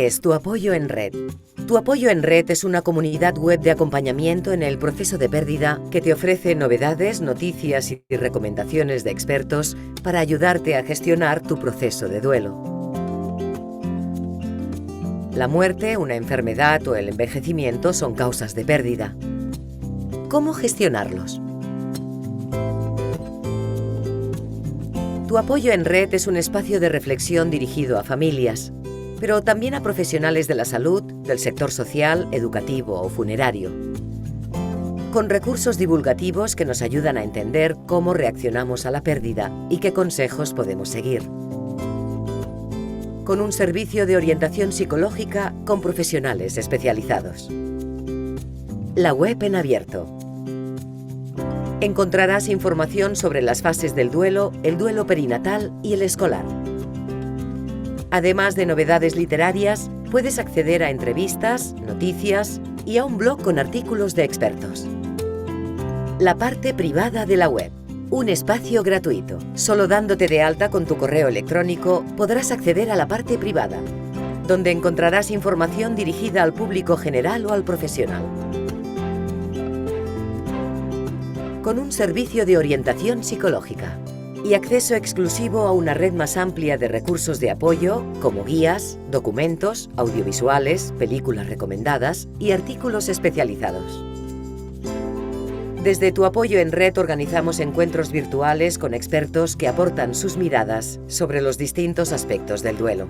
¿Qué es Tu Apoyo en Red? Tu Apoyo en Red es una comunidad web de acompañamiento en el proceso de pérdida que te ofrece novedades, noticias y recomendaciones de expertos para ayudarte a gestionar tu proceso de duelo. La muerte, una enfermedad o el envejecimiento son causas de pérdida. ¿Cómo gestionarlos? Tu Apoyo en Red es un espacio de reflexión dirigido a familias, pero también a profesionales de la salud, del sector social, educativo o funerario, con recursos divulgativos que nos ayudan a entender cómo reaccionamos a la pérdida y qué consejos podemos seguir, con un servicio de orientación psicológica con profesionales especializados. La web en abierto. Encontrarás información sobre las fases del duelo, el duelo perinatal y el escolar. Además de novedades literarias, puedes acceder a entrevistas, noticias y a un blog con artículos de expertos. La parte privada de la web. Un espacio gratuito. Solo dándote de alta con tu correo electrónico podrás acceder a la parte privada, donde encontrarás información dirigida al público general o al profesional. Con un servicio de orientación psicológica y acceso exclusivo a una red más amplia de recursos de apoyo, como guías, documentos, audiovisuales, películas recomendadas y artículos especializados. Desde Tu Apoyo en Red organizamos encuentros virtuales con expertos que aportan sus miradas sobre los distintos aspectos del duelo.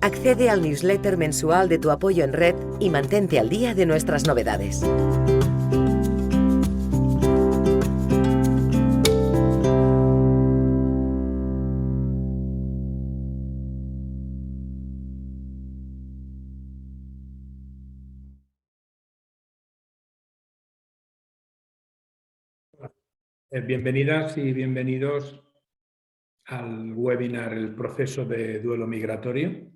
Accede al newsletter mensual de Tu Apoyo en Red y mantente al día de nuestras novedades. Bienvenidas y bienvenidos al webinar El proceso de duelo migratorio,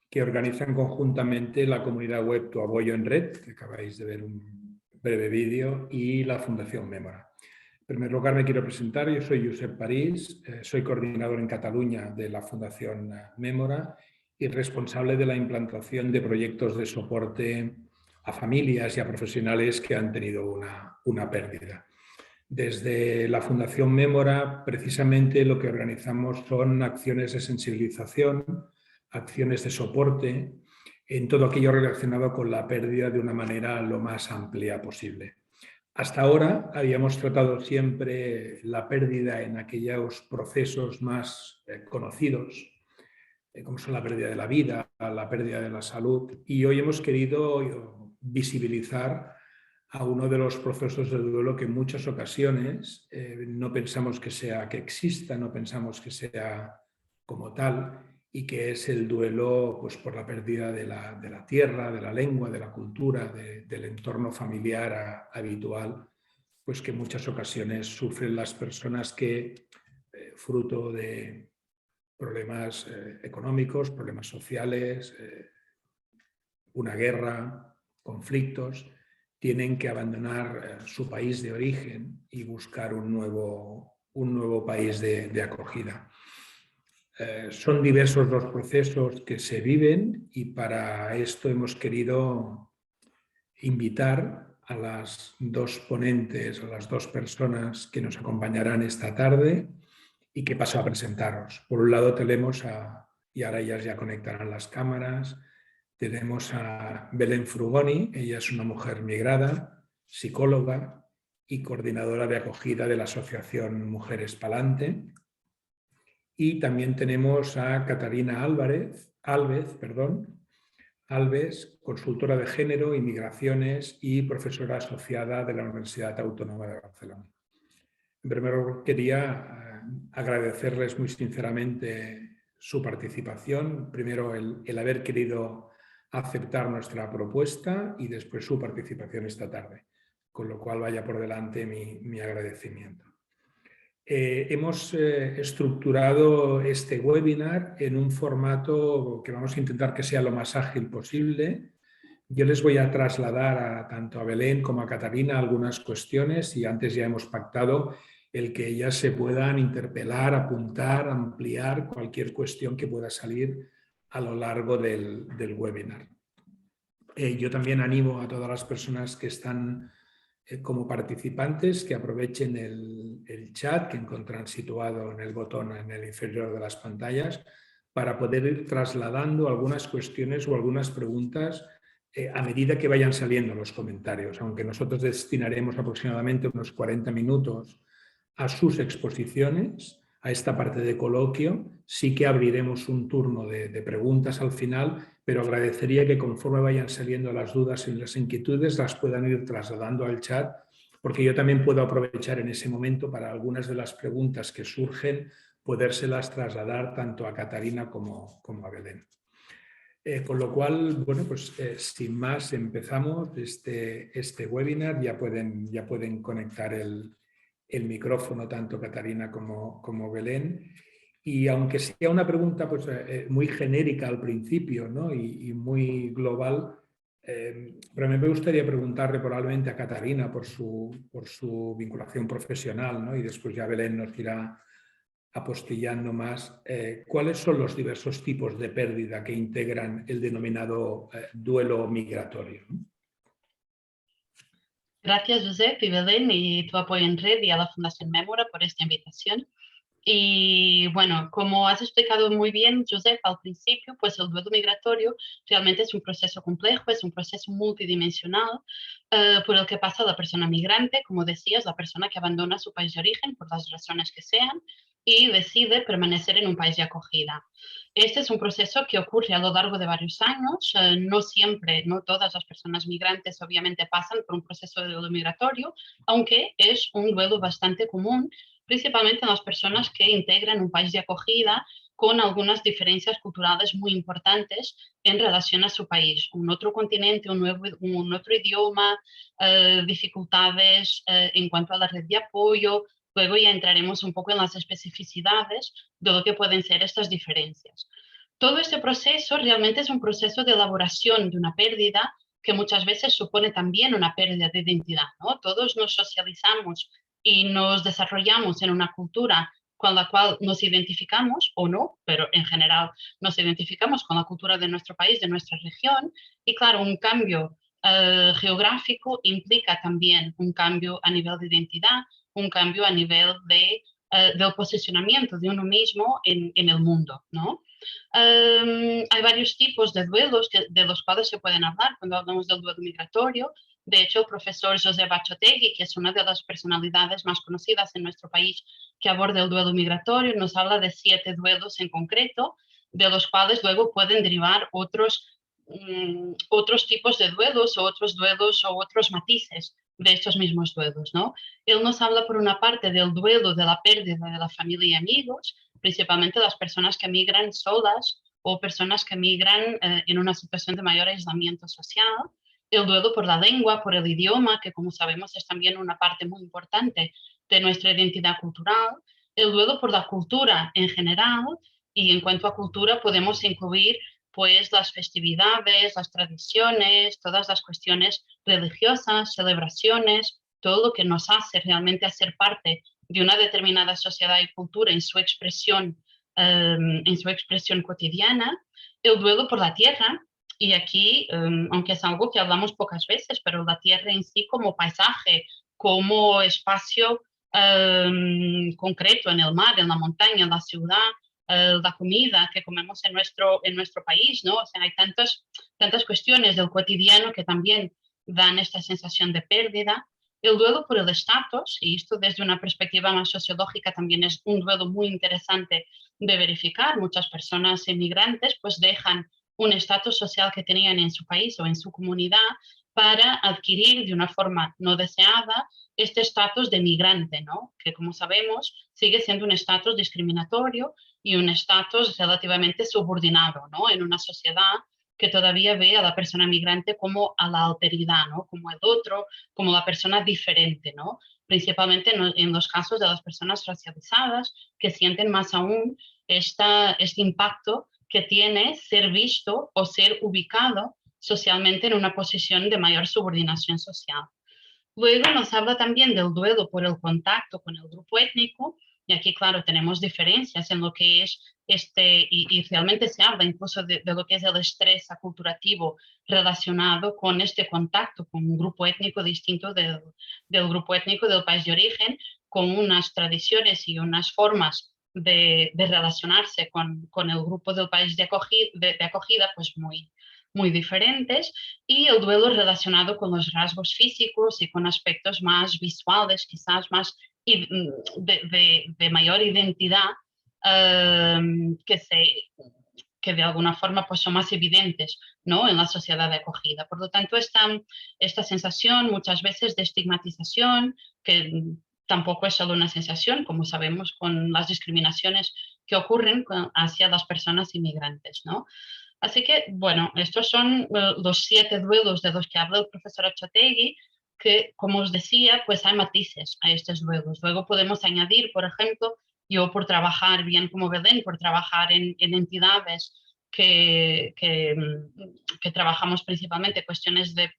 que organizan conjuntamente la comunidad web Tu Apoyo en Red, que acabáis de ver un breve vídeo, y la Fundación Mémora. En primer lugar me quiero presentar, yo soy Josep París, soy coordinador en Cataluña de la Fundación Mémora y responsable de la implantación de proyectos de soporte a familias y a profesionales que han tenido una pérdida. Desde la Fundación Mémora, precisamente lo que organizamos son acciones de sensibilización, acciones de soporte, en todo aquello relacionado con la pérdida de una manera lo más amplia posible. Hasta ahora habíamos tratado siempre la pérdida en aquellos procesos más conocidos, como son la pérdida de la vida, la pérdida de la salud, y hoy hemos querido visibilizar a uno de los procesos de duelo que en muchas ocasiones no pensamos que exista, no pensamos que sea como tal, y que es el duelo pues, por la pérdida de la tierra, de la lengua, de la cultura, del entorno familiar habitual, pues que en muchas ocasiones sufren las personas que, fruto de problemas económicos, problemas sociales, una guerra, conflictos, tienen que abandonar su país de origen y buscar un nuevo país de acogida. Son diversos los procesos que se viven y para esto hemos querido invitar a las dos ponentes, a las dos personas que nos acompañarán esta tarde y que paso a presentaros. Por un lado tenemos y ahora ellas ya conectarán las cámaras, tenemos a Belén Frugoni, ella es una mujer migrada, psicóloga y coordinadora de acogida de la Asociación Mujeres Palante. Y también tenemos a Catarina Alves, consultora de género, inmigraciones y profesora asociada de la Universidad Autónoma de Barcelona. En primer lugar, quería agradecerles muy sinceramente su participación. Primero, el haber querido aceptar nuestra propuesta y después su participación esta tarde, con lo cual vaya por delante mi agradecimiento. Hemos estructurado este webinar en un formato que vamos a intentar que sea lo más ágil posible. Yo les voy a trasladar tanto a Belén como a Catarina algunas cuestiones y antes ya hemos pactado el que ellas se puedan interpelar, apuntar, ampliar cualquier cuestión que pueda salir a lo largo del webinar. Yo también animo a todas las personas que están como participantes que aprovechen el chat que encontrarán situado en el botón en el inferior de las pantallas para poder ir trasladando algunas cuestiones o algunas preguntas a medida que vayan saliendo los comentarios, aunque nosotros destinaremos aproximadamente unos 40 minutos a sus exposiciones, a esta parte de coloquio, sí que abriremos un turno de preguntas al final, pero agradecería que conforme vayan saliendo las dudas y las inquietudes las puedan ir trasladando al chat, porque yo también puedo aprovechar en ese momento para algunas de las preguntas que surgen, podérselas trasladar tanto a Catarina como a Belén. Con lo cual, bueno, pues sin más empezamos este webinar. Ya pueden conectar el micrófono tanto Catarina como Belén. Y aunque sea una pregunta pues, muy genérica al principio, ¿no? y muy global, pero me gustaría preguntarle probablemente a Catarina por su vinculación profesional, ¿no? Y después ya Belén nos irá apostillando más, ¿cuáles son los diversos tipos de pérdida que integran el denominado duelo migratorio? Gracias, Josep y Belén, y tu apoyo en red y a la Fundación Mémora por esta invitación. Y bueno, como has explicado muy bien, Josep, al principio, pues el duelo migratorio realmente es un proceso complejo, es un proceso multidimensional por el que pasa la persona migrante, como decías, la persona que abandona su país de origen por las razones que sean y decide permanecer en un país de acogida. Este es un proceso que ocurre a lo largo de varios años. No siempre, no todas las personas migrantes obviamente pasan por un proceso de duelo migratorio, aunque es un duelo bastante común, principalmente en las personas que integran un país de acogida con algunas diferencias culturales muy importantes en relación a su país. Un otro continente, un otro idioma, dificultades en cuanto a la red de apoyo. Luego ya entraremos un poco en las especificidades de lo que pueden ser estas diferencias. Todo este proceso realmente es un proceso de elaboración de una pérdida que muchas veces supone también una pérdida de identidad, ¿no? Todos nos socializamos y nos desarrollamos en una cultura con la cual nos identificamos o no, pero en general nos identificamos con la cultura de nuestro país, de nuestra región, y claro, un cambio geográfico implica también un cambio a nivel de identidad, un cambio a nivel del posicionamiento de uno mismo en el mundo, ¿no? Hay varios tipos de duelos de los cuales se pueden hablar cuando hablamos del duelo migratorio. De hecho, el profesor José Bachotegui, que es una de las personalidades más conocidas en nuestro país que aborda el duelo migratorio, nos habla de 7 duelos en concreto, de los cuales luego pueden derivar otros tipos de duelos o otros matices de estos mismos duelos, ¿no? Él nos habla por una parte del duelo de la pérdida de la familia y amigos, principalmente las personas que migran solas o personas que migran en una situación de mayor aislamiento social. El duelo por la lengua, por el idioma, que como sabemos es también una parte muy importante de nuestra identidad cultural. El duelo por la cultura en general, y en cuanto a cultura podemos incluir pues las festividades, las tradiciones, todas las cuestiones religiosas, celebraciones, todo lo que nos hace realmente hacer parte de una determinada sociedad y cultura en su expresión cotidiana. El duelo por la tierra, y aquí, aunque es algo que hablamos pocas veces, pero la tierra en sí como paisaje, como espacio concreto en el mar, en la montaña, en la ciudad, la comida que comemos en nuestro país, ¿no? O sea, hay tantas cuestiones del cotidiano que también dan esta sensación de pérdida. El duelo por el estatus, y esto desde una perspectiva más sociológica también es un duelo muy interesante de verificar. Muchas personas inmigrantes pues dejan un estatus social que tenían en su país o en su comunidad para adquirir de una forma no deseada este estatus de migrante, ¿no? Que como sabemos sigue siendo un estatus discriminatorio y un estatus relativamente subordinado, ¿no? En una sociedad que todavía ve a la persona migrante como a la alteridad, ¿no? Como el otro, como la persona diferente, ¿no? Principalmente en los casos de las personas racializadas, que sienten más aún este impacto que tiene ser visto o ser ubicado socialmente en una posición de mayor subordinación social. Luego nos habla también del duelo por el contacto con el grupo étnico, Y aquí, claro, tenemos diferencias en lo que es y realmente se habla incluso de lo que es el estrés aculturativo relacionado con este contacto con un grupo étnico distinto del grupo étnico del país de origen, con unas tradiciones y unas formas de relacionarse con el grupo del país de acogida pues muy diferentes, y el duelo relacionado con los rasgos físicos y con aspectos más visuales, quizás más de mayor identidad, que de alguna forma pues, son más evidentes, ¿no?, en la sociedad de acogida. Por lo tanto, esta sensación muchas veces de estigmatización, que tampoco es solo una sensación, como sabemos con las discriminaciones que ocurren hacia las personas inmigrantes, ¿no? Así que, bueno, estos son los 7 duelos de los que habla el profesor Ochotegui, que, como os decía, pues hay matices a estos duelos. Luego podemos añadir, por ejemplo, yo por trabajar, bien como Belén, por trabajar en entidades que trabajamos principalmente cuestiones de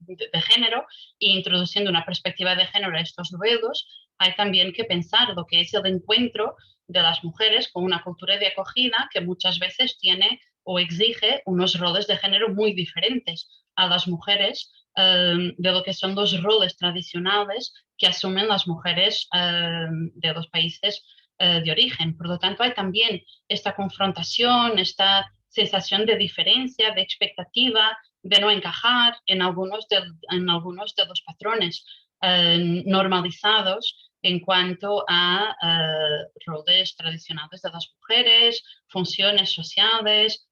género e introduciendo una perspectiva de género a estos duelos, hay también que pensar lo que es el encuentro de las mujeres con una cultura de acogida que muchas veces tiene o exige unos roles de género muy diferentes a las mujeres de lo que son los roles tradicionales que asumen las mujeres de los países de origen. Por lo tanto, hay también esta confrontación, esta sensación de diferencia, de expectativa, de no encajar en algunos de los patrones normalizados en cuanto a roles tradicionales de las mujeres, funciones sociales,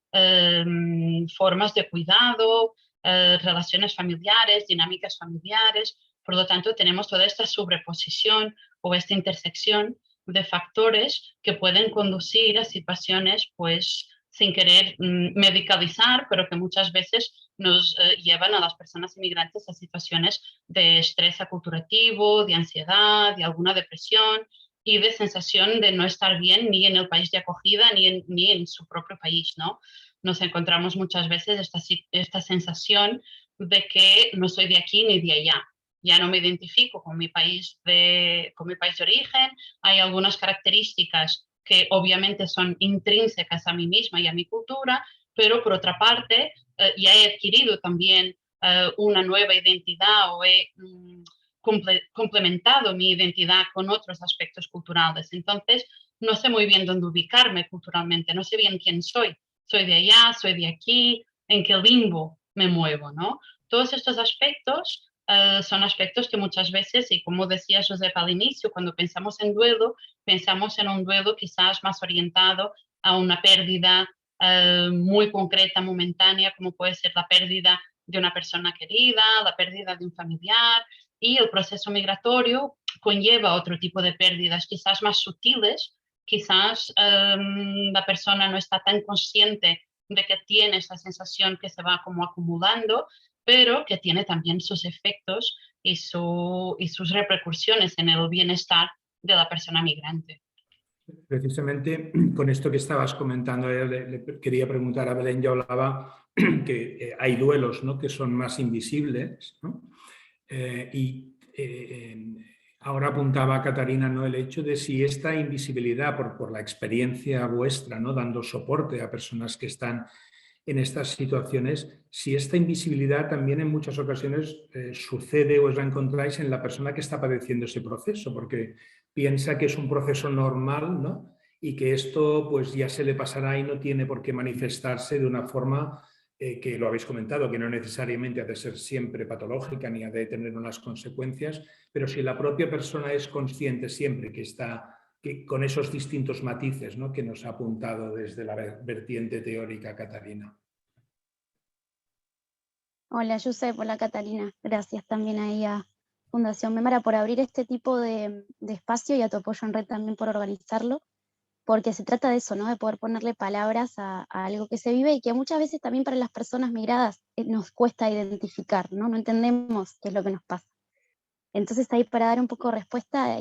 formas de cuidado, relaciones familiares, dinámicas familiares. Por lo tanto, tenemos toda esta sobreposición o esta intersección de factores que pueden conducir a situaciones, pues, sin querer medicalizar, pero que muchas veces nos llevan a las personas inmigrantes a situaciones de estrés aculturativo, de ansiedad, de alguna depresión y de sensación de no estar bien ni en el país de acogida ni en su propio país, ¿no? Nos encontramos muchas veces esta sensación de que no soy de aquí ni de allá. Ya no me identifico con mi país de origen, hay algunas características que obviamente son intrínsecas a mí misma y a mi cultura, pero por otra parte ya he adquirido también una nueva identidad o he complementado mi identidad con otros aspectos culturales. Entonces, no sé muy bien dónde ubicarme culturalmente, no sé bien quién soy. Soy de allá, soy de aquí, en qué limbo me muevo, ¿no? Todos estos aspectos son aspectos que muchas veces, y como decía Josep al inicio, cuando pensamos en duelo, pensamos en un duelo quizás más orientado a una pérdida muy concreta, momentánea, como puede ser la pérdida de una persona querida, la pérdida de un familiar, y el proceso migratorio conlleva otro tipo de pérdidas, quizás más sutiles, quizás la persona no está tan consciente de que tiene esa sensación que se va como acumulando, pero que tiene también sus efectos y sus repercusiones en el bienestar de la persona migrante. Precisamente con esto que estabas comentando, le quería preguntar a Belén, yo hablaba que hay duelos, ¿no?, que son más invisibles, ¿no? Ahora apuntaba Catarina, ¿no?, el hecho de si esta invisibilidad por la experiencia vuestra, ¿no?, dando soporte a personas que están en estas situaciones, si esta invisibilidad también en muchas ocasiones sucede o os la encontráis en la persona que está padeciendo ese proceso, porque piensa que es un proceso normal, ¿no?, y que esto pues ya se le pasará y no tiene por qué manifestarse de una forma que lo habéis comentado, que no necesariamente ha de ser siempre patológica ni ha de tener unas consecuencias, pero si la propia persona es consciente siempre que está con esos distintos matices, ¿no?, que nos ha apuntado desde la vertiente teórica Catarina. Hola, Josep, hola Catalina. Gracias también ahí a Fundación Memara por abrir este tipo de espacio y a tu apoyo en red también por organizarlo, porque se trata de eso, ¿no?, de poder ponerle palabras a algo que se vive y que muchas veces también para las personas migradas nos cuesta identificar, ¿no? No entendemos qué es lo que nos pasa. Entonces ahí para dar un poco de respuesta,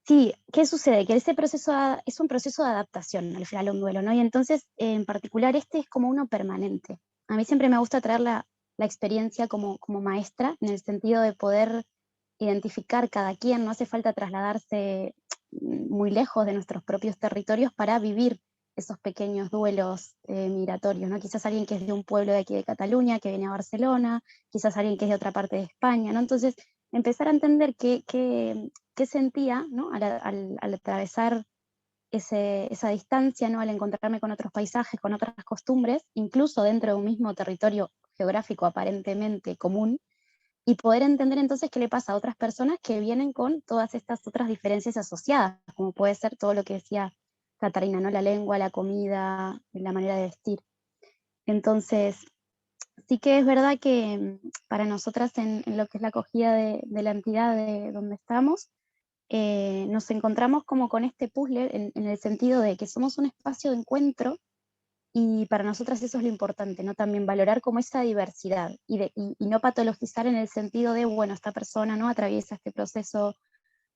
sí, ¿qué sucede? Que ese proceso es un proceso de adaptación, al final un duelo, ¿no? Y entonces, en particular, este es como uno permanente. A mí siempre me gusta traer la experiencia como maestra, en el sentido de poder identificar cada quien, no hace falta trasladarse muy lejos de nuestros propios territorios para vivir esos pequeños duelos migratorios, ¿no? Quizás alguien que es de un pueblo de aquí de Cataluña, que viene a Barcelona, quizás alguien que es de otra parte de España, ¿no? Entonces, empezar a entender qué sentía, ¿no? Al atravesar esa distancia, ¿no? Al encontrarme con otros paisajes, con otras costumbres, incluso dentro de un mismo territorio geográfico aparentemente común, y poder entender entonces qué le pasa a otras personas que vienen con todas estas otras diferencias asociadas, como puede ser todo lo que decía Catarina, ¿no? La lengua, la comida, la manera de vestir. Entonces, sí que es verdad que para nosotras en lo que es la acogida de la entidad de donde estamos, nos encontramos como con este puzzle en el sentido de que somos un espacio de encuentro y para nosotras eso es lo importante, ¿no? También valorar como esa diversidad y no patologizar en el sentido de, bueno, esta persona no atraviesa este proceso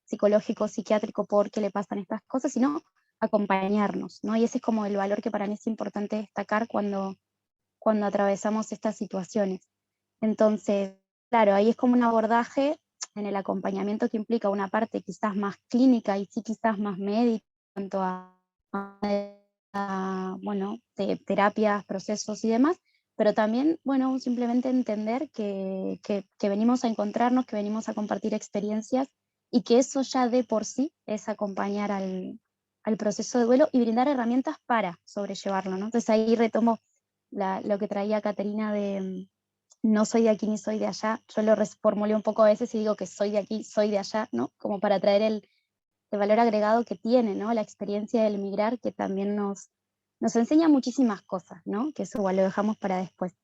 psicológico, psiquiátrico porque le pasan estas cosas, sino acompañarnos, ¿no? Y ese es como el valor que para mí es importante destacar cuando atravesamos estas situaciones. Entonces, claro, ahí es como un abordaje en el acompañamiento que implica una parte quizás más clínica y sí quizás más médica, en cuanto bueno, de terapias, procesos y demás, pero también, bueno, simplemente entender que venimos a encontrarnos, que venimos a compartir experiencias y que eso ya de por sí es acompañar al proceso de duelo y brindar herramientas para sobrellevarlo, ¿no? Entonces ahí retomo lo que traía Caterina de no soy de aquí ni soy de allá, yo lo reformulé un poco a veces y digo que soy de aquí, soy de allá, ¿no? Como para traer el valor agregado que tiene, ¿no? La experiencia del emigrar, que también nos enseña muchísimas cosas, ¿no? Que eso igual lo dejamos para después.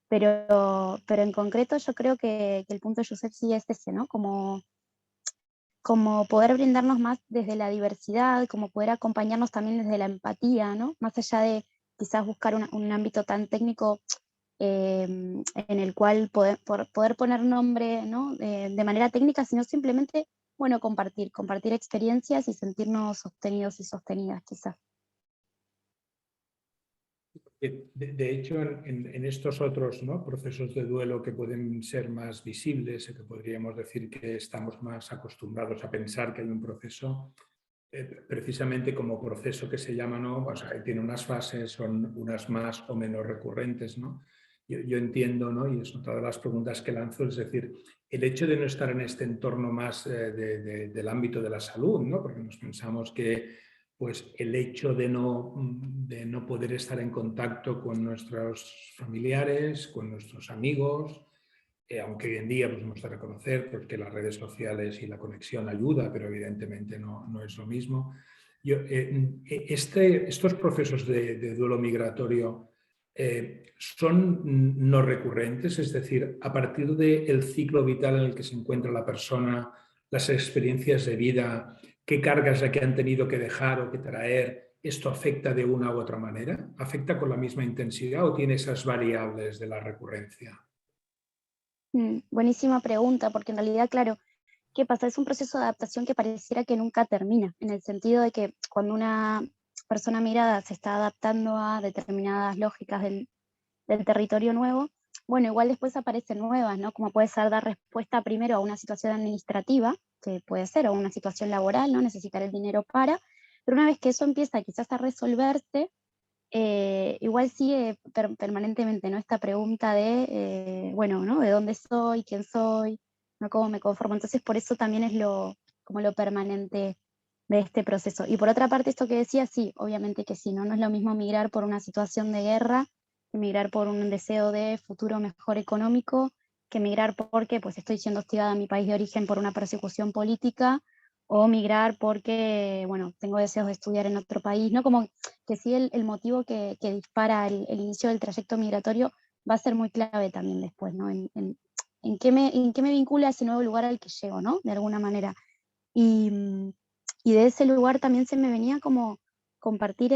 Pero en concreto yo creo que el punto de Josep sí es ese, ¿no? Como poder brindarnos más desde la diversidad, como poder acompañarnos también desde la empatía, ¿no? Más allá de quizás buscar un ámbito tan técnico en el cual poder poner nombre, ¿no? De manera técnica, sino simplemente, bueno, compartir experiencias y sentirnos sostenidos y sostenidas, quizás. De hecho, en estos otros, ¿no?, procesos de duelo que pueden ser más visibles, que podríamos decir que estamos más acostumbrados a pensar que hay un proceso, precisamente como proceso que se llama, ¿no?, o sea, tiene unas fases, son unas más o menos recurrentes, ¿no? Yo entiendo, ¿no?, y es otra de las preguntas que lanzo, es decir, el hecho de no estar en este entorno más del ámbito de la salud, ¿no?, porque nos pensamos que pues el hecho de no poder estar en contacto con nuestros familiares, con nuestros amigos, aunque hoy en día pues, hemos de reconocer pues, que las redes sociales y la conexión ayuda, pero evidentemente no es lo mismo. Estos procesos de duelo migratorio son no recurrentes, es decir, a partir del ciclo vital en el que se encuentra la persona, las experiencias de vida, qué cargas la que han tenido que dejar o que traer, ¿esto afecta de una u otra manera? ¿Afecta con la misma intensidad o tiene esas variables de la recurrencia? Buenísima pregunta, porque en realidad, claro, ¿qué pasa? Es un proceso de adaptación que pareciera que nunca termina, en el sentido de que cuando una persona migrada se está adaptando a determinadas lógicas del territorio nuevo, bueno, igual después aparecen nuevas, ¿no? Como puede ser dar respuesta primero a una situación administrativa, que puede ser, o una situación laboral, ¿no? Necesitar el dinero para, pero una vez que eso empieza quizás a resolverse, igual sigue permanentemente, ¿no? Esta pregunta de, bueno, ¿no? ¿De dónde soy? ¿Quién soy? ¿No? ¿Cómo me conformo? Entonces por eso también es como lo permanente de este proceso. Y por otra parte, esto que decía, sí, obviamente que sí, ¿no? No es lo mismo migrar por una situación de guerra que migrar por un deseo de futuro mejor económico, que migrar porque pues estoy siendo hostigada en mi país de origen por una persecución política, o migrar porque, bueno, tengo deseos de estudiar en otro país, ¿no? Como que sí el motivo que dispara el inicio del trayecto migratorio va a ser muy clave también después, ¿no? En qué me vincula ese nuevo lugar al que llego, ¿no? De alguna manera. Y de ese lugar también se me venía como compartir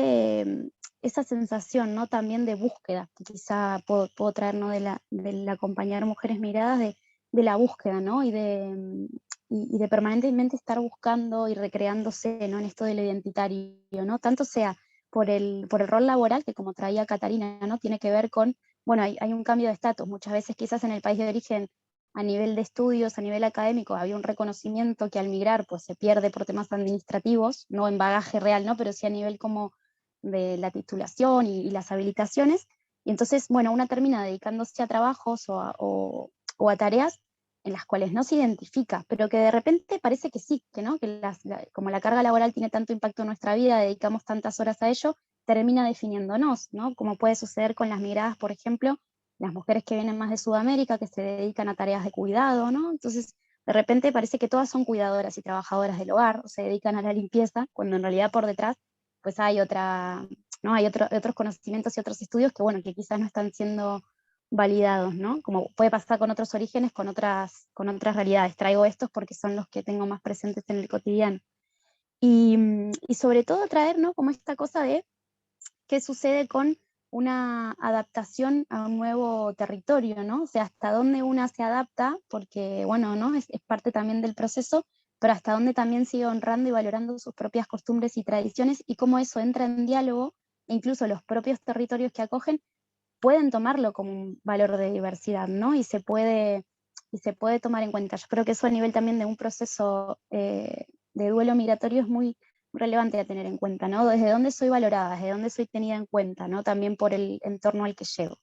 esa sensación, ¿no? También de búsqueda, que quizá puedo traer, ¿no? Del acompañar mujeres migradas, de la búsqueda, ¿no? Y de permanentemente estar buscando y recreándose, ¿no? En esto de lo identitario, ¿no? Tanto sea por el rol laboral, que como traía Catarina, ¿no? Tiene que ver con, bueno, hay un cambio de estatus. Muchas veces quizás en el país de origen a nivel de estudios, a nivel académico, había un reconocimiento que al migrar pues se pierde por temas administrativos, no en bagaje real, ¿no? Pero sí a nivel como de la titulación y las habilitaciones. Y entonces, bueno, una termina dedicándose a trabajos o a tareas en las cuales no se identifica, pero que de repente parece que sí, que no, que como la carga laboral tiene tanto impacto en nuestra vida, dedicamos tantas horas a ello, termina definiéndonos, ¿no? Como puede suceder con las migradas, por ejemplo, las mujeres que vienen más de Sudamérica, que se dedican a tareas de cuidado, ¿no? Entonces, de repente parece que todas son cuidadoras y trabajadoras del hogar, o se dedican a la limpieza, cuando en realidad por detrás, pues hay ¿no? Hay otros conocimientos y otros estudios que, bueno, que quizás no están siendo validados, ¿no? Como puede pasar con otros orígenes, con otras realidades. Traigo estos porque son los que tengo más presentes en el cotidiano. Y sobre todo traer, ¿no? Como esta cosa de qué sucede con una adaptación a un nuevo territorio, ¿no? O sea, hasta dónde una se adapta, porque, bueno, ¿no? Es parte también del proceso, pero hasta dónde también sigue honrando y valorando sus propias costumbres y tradiciones, y cómo eso entra en diálogo, e incluso los propios territorios que acogen pueden tomarlo como un valor de diversidad, ¿no? Y se puede tomar en cuenta. Yo creo que eso a nivel también de un proceso de duelo migratorio es muy relevante a tener en cuenta, ¿no? Desde dónde soy valorada, desde dónde soy tenida en cuenta, ¿no? También por el entorno al que llego.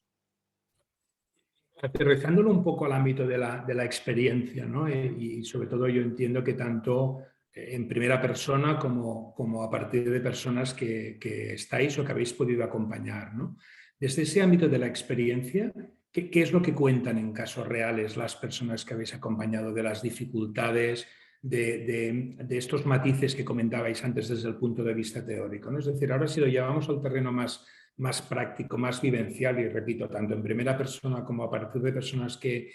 Aterrizándolo un poco al ámbito de la experiencia, ¿no? Y sobre todo yo entiendo que tanto en primera persona como a partir de personas que estáis o que habéis podido acompañar, ¿no? Desde ese ámbito de la experiencia, ¿qué es lo que cuentan en casos reales las personas que habéis acompañado de las dificultades, de estos matices que comentabais antes desde el punto de vista teórico, ¿no? Es decir, ahora si lo llevamos al terreno más práctico, más vivencial, y repito, tanto en primera persona como a partir de personas que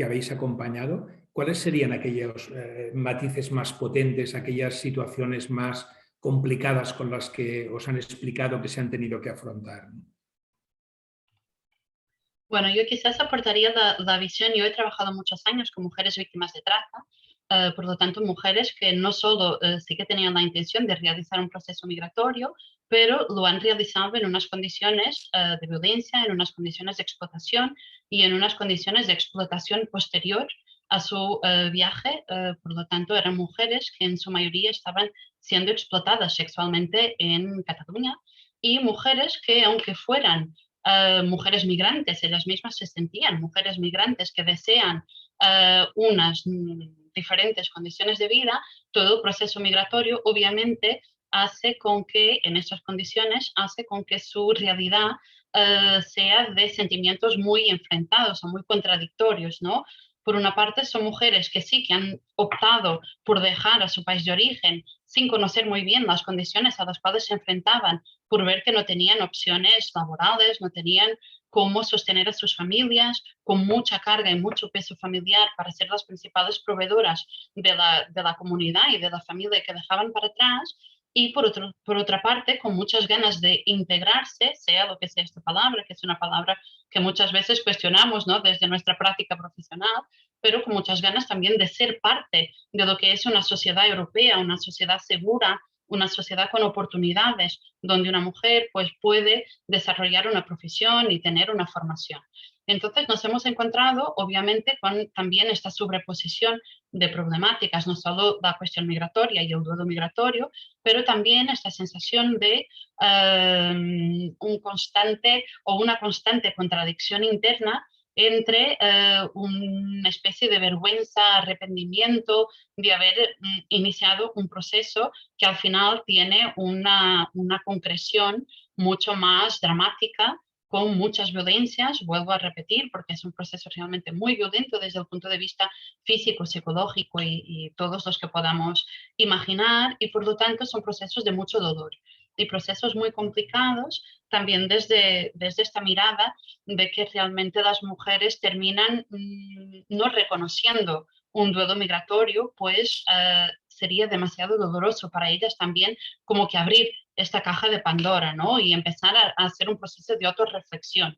habéis acompañado, ¿cuáles serían aquellos matices más potentes, aquellas situaciones más complicadas con las que os han explicado que se han tenido que afrontar? Bueno, yo quizás aportaría la visión. Yo he trabajado muchos años con mujeres víctimas de trata, por lo tanto, mujeres que no solo sí que tenían la intención de realizar un proceso migratorio, pero lo han realizado en unas condiciones de violencia, en unas condiciones de explotación y en unas condiciones de explotación posterior a su viaje. Por lo tanto, eran mujeres que en su mayoría estaban siendo explotadas sexualmente en Cataluña, y mujeres que, aunque fueran mujeres migrantes, ellas mismas se sentían mujeres migrantes que desean unas diferentes condiciones de vida. Todo el proceso migratorio obviamente hace con que, en esas condiciones, hace con que su realidad sea de sentimientos muy enfrentados o muy contradictorios, ¿no? Por una parte, son mujeres que sí que han optado por dejar a su país de origen sin conocer muy bien las condiciones a las cuales se enfrentaban, por ver que no tenían opciones laborales, no tenían cómo sostener a sus familias, con mucha carga y mucho peso familiar para ser las principales proveedoras de la comunidad y de la familia que dejaban para atrás. Y por otra parte, con muchas ganas de integrarse, sea lo que sea esta palabra, que es una palabra que muchas veces cuestionamos, ¿no? Desde nuestra práctica profesional, pero con muchas ganas también de ser parte de lo que es una sociedad europea, una sociedad segura, una sociedad con oportunidades, donde una mujer pues, puede desarrollar una profesión y tener una formación. Entonces nos hemos encontrado, obviamente, con también esta sobreposición de problemáticas, no solo la cuestión migratoria y el duelo migratorio, pero también esta sensación de un constante o una constante contradicción interna entre una especie de vergüenza, arrepentimiento de haber iniciado un proceso que al final tiene una concreción mucho más dramática, con muchas violencias, vuelvo a repetir, porque es un proceso realmente muy violento desde el punto de vista físico, psicológico y todos los que podamos imaginar, y por lo tanto son procesos de mucho dolor y procesos muy complicados, también desde esta mirada de que realmente las mujeres terminan no reconociendo un duelo migratorio, pues sería demasiado doloroso para ellas también, como que abrir esta caja de Pandora, ¿no? Y empezar a hacer un proceso de autorreflexión,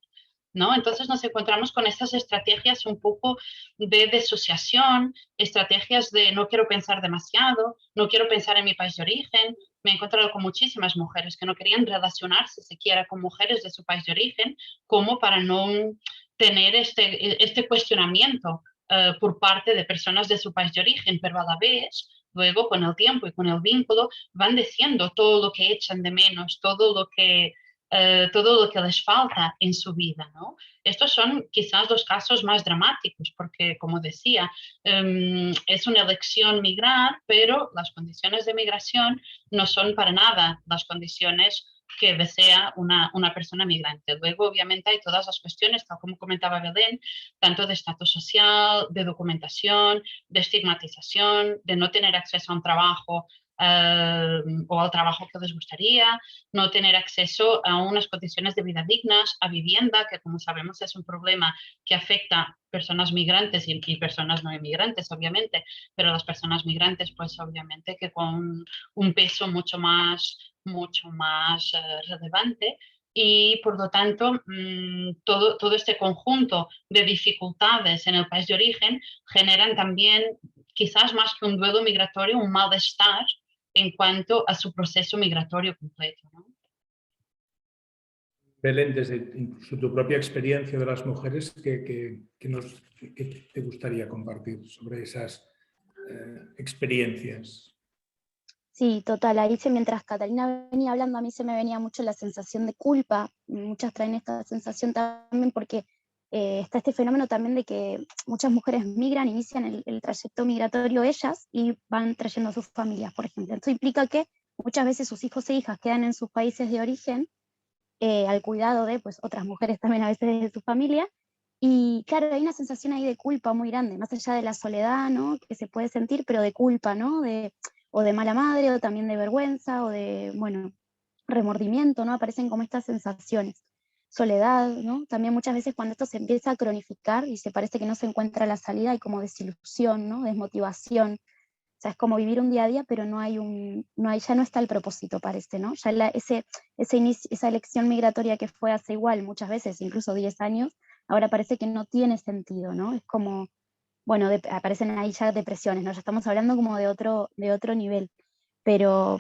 ¿no? Entonces nos encontramos con estas estrategias un poco de disociación, estrategias de no quiero pensar demasiado, no quiero pensar en mi país de origen. Me he encontrado con muchísimas mujeres que no querían relacionarse siquiera con mujeres de su país de origen, como para no tener este cuestionamiento por parte de personas de su país de origen, pero a la vez, luego con el tiempo y con el vínculo, van diciendo todo lo que echan de menos, todo lo que les falta en su vida, ¿no? Estos son quizás los casos más dramáticos, porque, como decía, es una elección migrar, pero las condiciones de migración no son para nada las condiciones que desea una persona migrante. Luego, obviamente, hay todas las cuestiones, tal como comentaba Belén, tanto de estatus social, de documentación, de estigmatización, de no tener acceso a un trabajo o al trabajo que les gustaría, no tener acceso a unas condiciones de vida dignas, a vivienda, que como sabemos es un problema que afecta a personas migrantes y personas no inmigrantes, obviamente, pero las personas migrantes, pues obviamente que con un peso mucho más relevante. Y por lo tanto, todo este conjunto de dificultades en el país de origen generan también, quizás más que un duelo migratorio, un malestar en cuanto a su proceso migratorio completo, ¿no? Belén, desde incluso tu propia experiencia de las mujeres, ¿qué te gustaría compartir sobre esas experiencias? Sí, total. Ahí mientras Catalina venía hablando, a mí se me venía mucho la sensación de culpa. Muchas traen esta sensación también porque está este fenómeno también de que muchas mujeres migran, inician el trayecto migratorio ellas y van trayendo a sus familias, por ejemplo. Esto implica que muchas veces sus hijos e hijas quedan en sus países de origen al cuidado de pues, otras mujeres también a veces de su familia. Y claro, hay una sensación ahí de culpa muy grande, más allá de la soledad, ¿no? Que se puede sentir, pero de culpa, ¿no? O de mala madre, o también de vergüenza, o de, bueno, remordimiento, ¿no? Aparecen como estas sensaciones. Soledad, ¿no? También muchas veces cuando esto se empieza a cronificar y se parece que no se encuentra la salida, hay como desilusión, ¿no? Desmotivación. O sea, es como vivir un día a día, pero ya no está el propósito, parece, ¿no? Ya esa elección migratoria que fue hace igual muchas veces, incluso 10 años, ahora parece que no tiene sentido, ¿no? Es como, bueno, aparecen ahí ya depresiones, ¿no? Ya estamos hablando como de otro nivel. Pero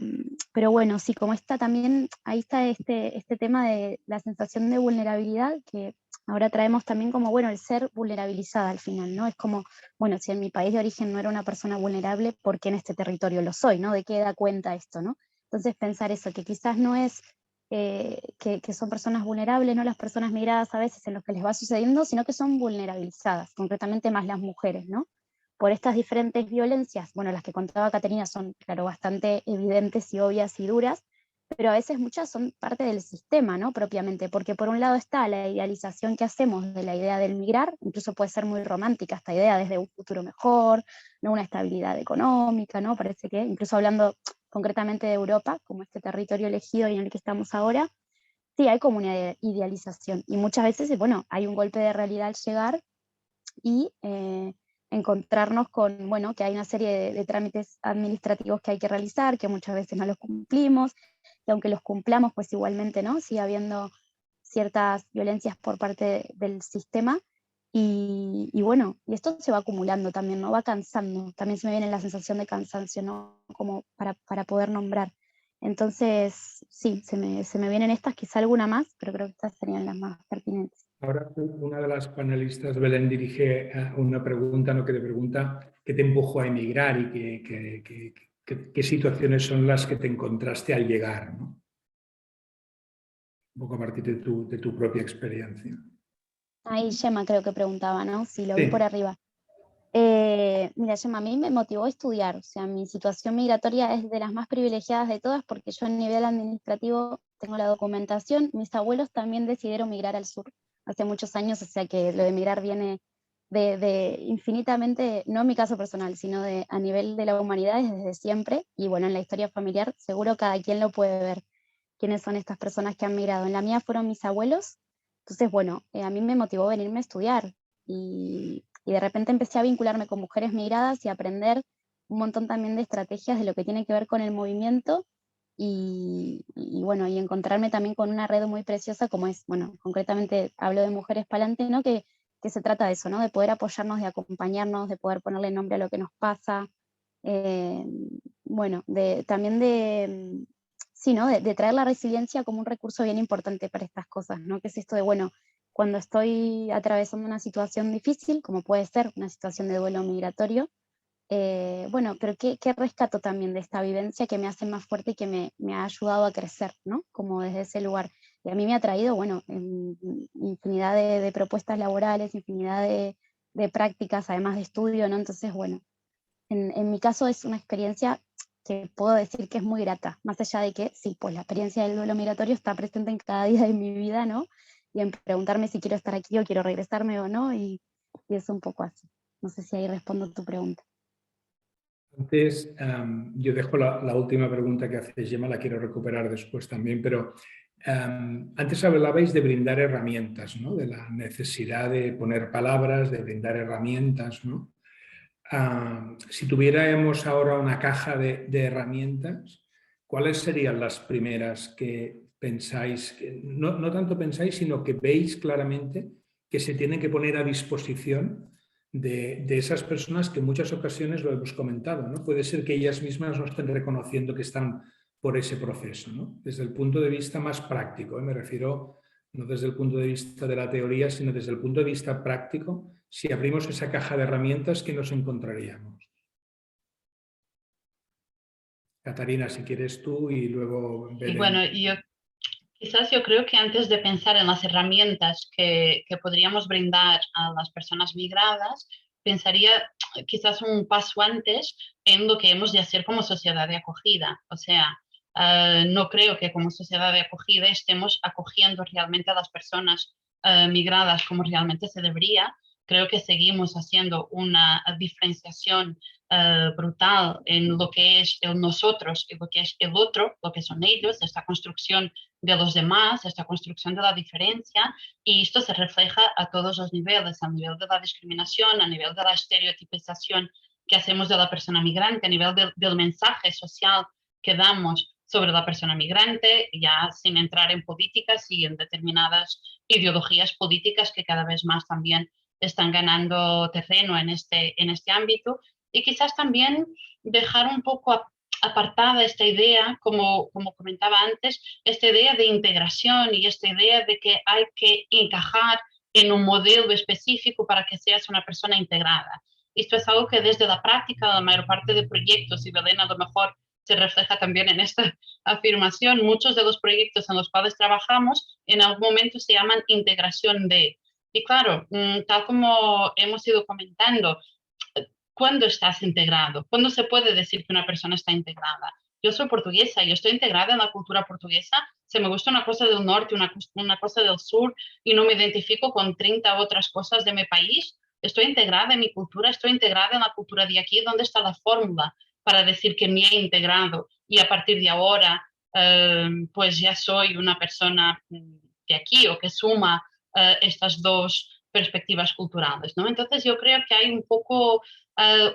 bueno, sí, como está también, ahí está este tema de la sensación de vulnerabilidad que ahora traemos también como, bueno, el ser vulnerabilizada al final, ¿no? Es como, bueno, si en mi país de origen no era una persona vulnerable, ¿por qué en este territorio lo soy, ¿no? ¿De qué da cuenta esto, ¿no? Entonces pensar eso, que quizás no es que son personas vulnerables, no las personas migradas a veces en lo que les va sucediendo, sino que son vulnerabilizadas, concretamente más las mujeres, ¿no? Por estas diferentes violencias, bueno, las que contaba Caterina son, claro, bastante evidentes y obvias y duras, pero a veces muchas son parte del sistema, ¿no? Propiamente, porque por un lado está la idealización que hacemos de la idea del migrar, incluso puede ser muy romántica esta idea desde un futuro mejor, ¿no? Una estabilidad económica, ¿no? Parece que, incluso hablando concretamente de Europa, como este territorio elegido y en el que estamos ahora, sí hay como una idealización, y muchas veces, bueno, hay un golpe de realidad al llegar y encontrarnos con, bueno, que hay una serie de trámites administrativos que hay que realizar, que muchas veces no los cumplimos, y aunque los cumplamos, pues igualmente, ¿no? Sigue habiendo ciertas violencias por parte del sistema, y bueno, y esto se va acumulando también, ¿no? Va cansando, también se me viene la sensación de cansancio, ¿no? Como para poder nombrar. Entonces, sí, se me vienen estas, quizá alguna más, pero creo que estas serían las más pertinentes. Ahora una de las panelistas, Belén, dirige una pregunta, ¿no? Que te pregunta qué te empujó a emigrar y qué situaciones son las que te encontraste al llegar, ¿no? Un poco a partir de tu propia experiencia. Ahí Gemma creo que preguntaba, ¿no? Si lo vi por Sí. arriba. Mira, Gemma, a mí me motivó a estudiar, o sea, mi situación migratoria es de las más privilegiadas de todas porque yo a nivel administrativo tengo la documentación, mis abuelos también decidieron migrar al sur hace muchos años, o sea que lo de migrar viene de infinitamente, no en mi caso personal, sino a nivel de la humanidad desde siempre, y bueno, en la historia familiar seguro cada quien lo puede ver, quiénes son estas personas que han migrado. En la mía fueron mis abuelos, entonces bueno, a mí me motivó venirme a estudiar, y de repente empecé a vincularme con mujeres migradas y a aprender un montón también de estrategias de lo que tiene que ver con el movimiento y bueno, y encontrarme también con una red muy preciosa como es, bueno, concretamente hablo de Mujeres Palante, ¿no? Que se trata de eso, ¿no? De poder apoyarnos, de acompañarnos, de poder ponerle nombre a lo que nos pasa, eh, bueno, también sí, ¿no? De traer la resiliencia como un recurso bien importante para estas cosas, ¿no? Que es esto de, bueno, cuando estoy atravesando una situación difícil, como puede ser una situación de duelo migratorio, bueno, pero ¿qué rescato también de esta vivencia que me hace más fuerte y que me ha ayudado a crecer, ¿no? Como desde ese lugar. Y a mí me ha traído, bueno, infinidad de propuestas laborales, infinidad de prácticas, además de estudio, ¿no? Entonces, bueno, en mi caso es una experiencia que puedo decir que es muy grata, más allá de que sí, pues la experiencia del duelo migratorio está presente en cada día de mi vida, ¿no? Y en preguntarme si quiero estar aquí o quiero regresarme o no, y es un poco así. No sé si ahí respondo tu pregunta. Antes, yo dejo la última pregunta que hace Gemma, la quiero recuperar después también, pero antes hablabais de brindar herramientas, ¿no? De la necesidad de poner palabras, de brindar herramientas, ¿no? Si tuviéramos ahora una caja de herramientas, ¿cuáles serían las primeras que pensáis, no tanto pensáis, sino que veis claramente que se tienen que poner a disposición de esas personas que en muchas ocasiones lo hemos comentado, ¿no? Puede ser que ellas mismas no estén reconociendo que están por ese proceso, ¿no? Desde el punto de vista más práctico, me refiero no desde el punto de vista de la teoría, sino desde el punto de vista práctico. Si abrimos esa caja de herramientas, ¿qué nos encontraríamos? Catarina, si quieres tú y luego Y Belén. bueno, quizás yo creo que antes de pensar en las herramientas que podríamos brindar a las personas migradas, pensaría quizás un paso antes en lo que hemos de hacer como sociedad de acogida. O sea, no creo que como sociedad de acogida estemos acogiendo realmente a las personas migradas como realmente se debería. Creo que seguimos haciendo una diferenciación brutal en lo que es el nosotros y lo que es el otro, lo que son ellos, esta construcción de los demás, esta construcción de la diferencia, y esto se refleja a todos los niveles, a nivel de la discriminación, a nivel de la estereotipización que hacemos de la persona migrante, a nivel del mensaje social que damos sobre la persona migrante, ya sin entrar en políticas y en determinadas ideologías políticas que cada vez más también están ganando terreno en este ámbito, y quizás también dejar un poco apartada esta idea, como comentaba antes, esta idea de integración y esta idea de que hay que encajar en un modelo específico para que seas una persona integrada. Esto es algo que desde la práctica, la mayor parte de proyectos, y Belén a lo mejor se refleja también en esta afirmación, muchos de los proyectos en los cuales trabajamos en algún momento se llaman integración de. Y claro, tal como hemos ido comentando, ¿cuándo estás integrado? ¿Cuándo se puede decir que una persona está integrada? Yo soy portuguesa, yo estoy integrada en la cultura portuguesa, se me gusta una cosa del norte, una cosa del sur y no me identifico con 30 otras cosas de mi país. Estoy integrada en mi cultura, estoy integrada en la cultura de aquí. ¿Dónde está la fórmula para decir que me he integrado y a partir de ahora pues ya soy una persona de aquí o que suma estas dos perspectivas culturales, ¿no? Entonces yo creo que hay un poco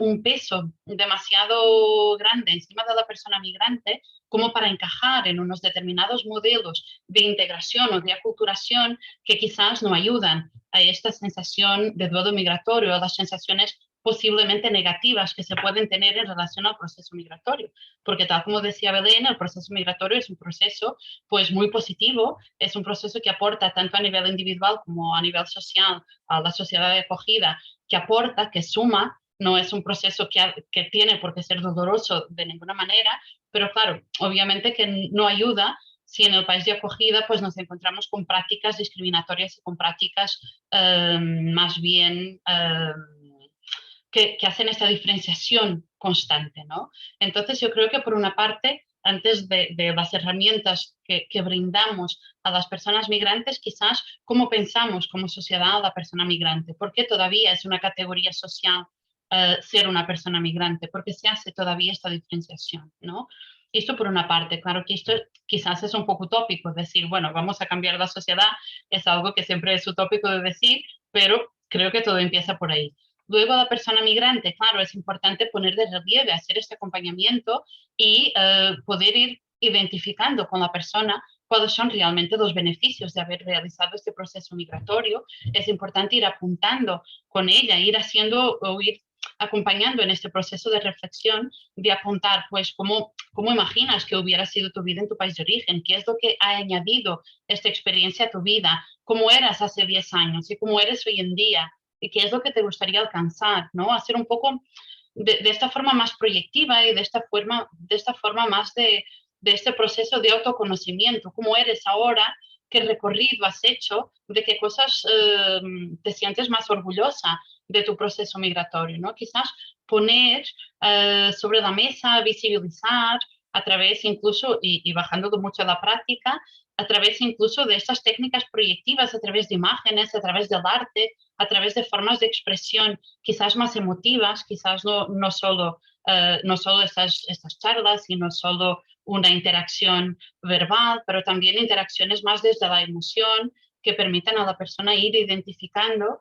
un peso demasiado grande encima de la persona migrante como para encajar en unos determinados modelos de integración o de aculturación que quizás no ayudan a esta sensación de duelo migratorio, a las sensaciones posiblemente negativas que se pueden tener en relación al proceso migratorio. Porque tal como decía Belén, el proceso migratorio es un proceso pues muy positivo, es un proceso que aporta tanto a nivel individual como a nivel social a la sociedad de acogida, que aporta, que suma. No es un proceso que tiene por qué ser doloroso de ninguna manera, pero claro, obviamente que no ayuda si en el país de acogida pues nos encontramos con prácticas discriminatorias y con prácticas más bien que hacen esta diferenciación constante, ¿no? Entonces yo creo que por una parte, antes de las herramientas que brindamos a las personas migrantes, quizás cómo pensamos como sociedad a la persona migrante, porque todavía es una categoría social ser una persona migrante, porque se hace todavía esta diferenciación, ¿no? Esto por una parte, claro que esto quizás es un poco utópico, decir, bueno, vamos a cambiar la sociedad, es algo que siempre es utópico de decir, pero creo que todo empieza por ahí. Luego a la persona migrante, claro, es importante poner de relieve, hacer este acompañamiento y poder ir identificando con la persona cuáles son realmente los beneficios de haber realizado este proceso migratorio. Es importante ir apuntando con ella, ir haciendo o ir acompañando en este proceso de reflexión, de apuntar, pues, cómo imaginas que hubiera sido tu vida en tu país de origen, qué es lo que ha añadido esta experiencia a tu vida, cómo eras hace 10 años y cómo eres hoy en día, y qué es lo que te gustaría alcanzar, ¿no? Hacer un poco de esta forma más proyectiva y de esta forma más de este proceso de autoconocimiento, cómo eres ahora, qué recorrido has hecho, de qué cosas te sientes más orgullosa de tu proceso migratorio, ¿no? Quizás poner sobre la mesa, visibilizar a través incluso, y bajando mucho a la práctica, a través incluso de estas técnicas proyectivas, a través de imágenes, a través del arte, a través de formas de expresión quizás más emotivas, quizás no solo estas charlas, sino solo una interacción verbal, pero también interacciones más desde la emoción que permitan a la persona ir identificando,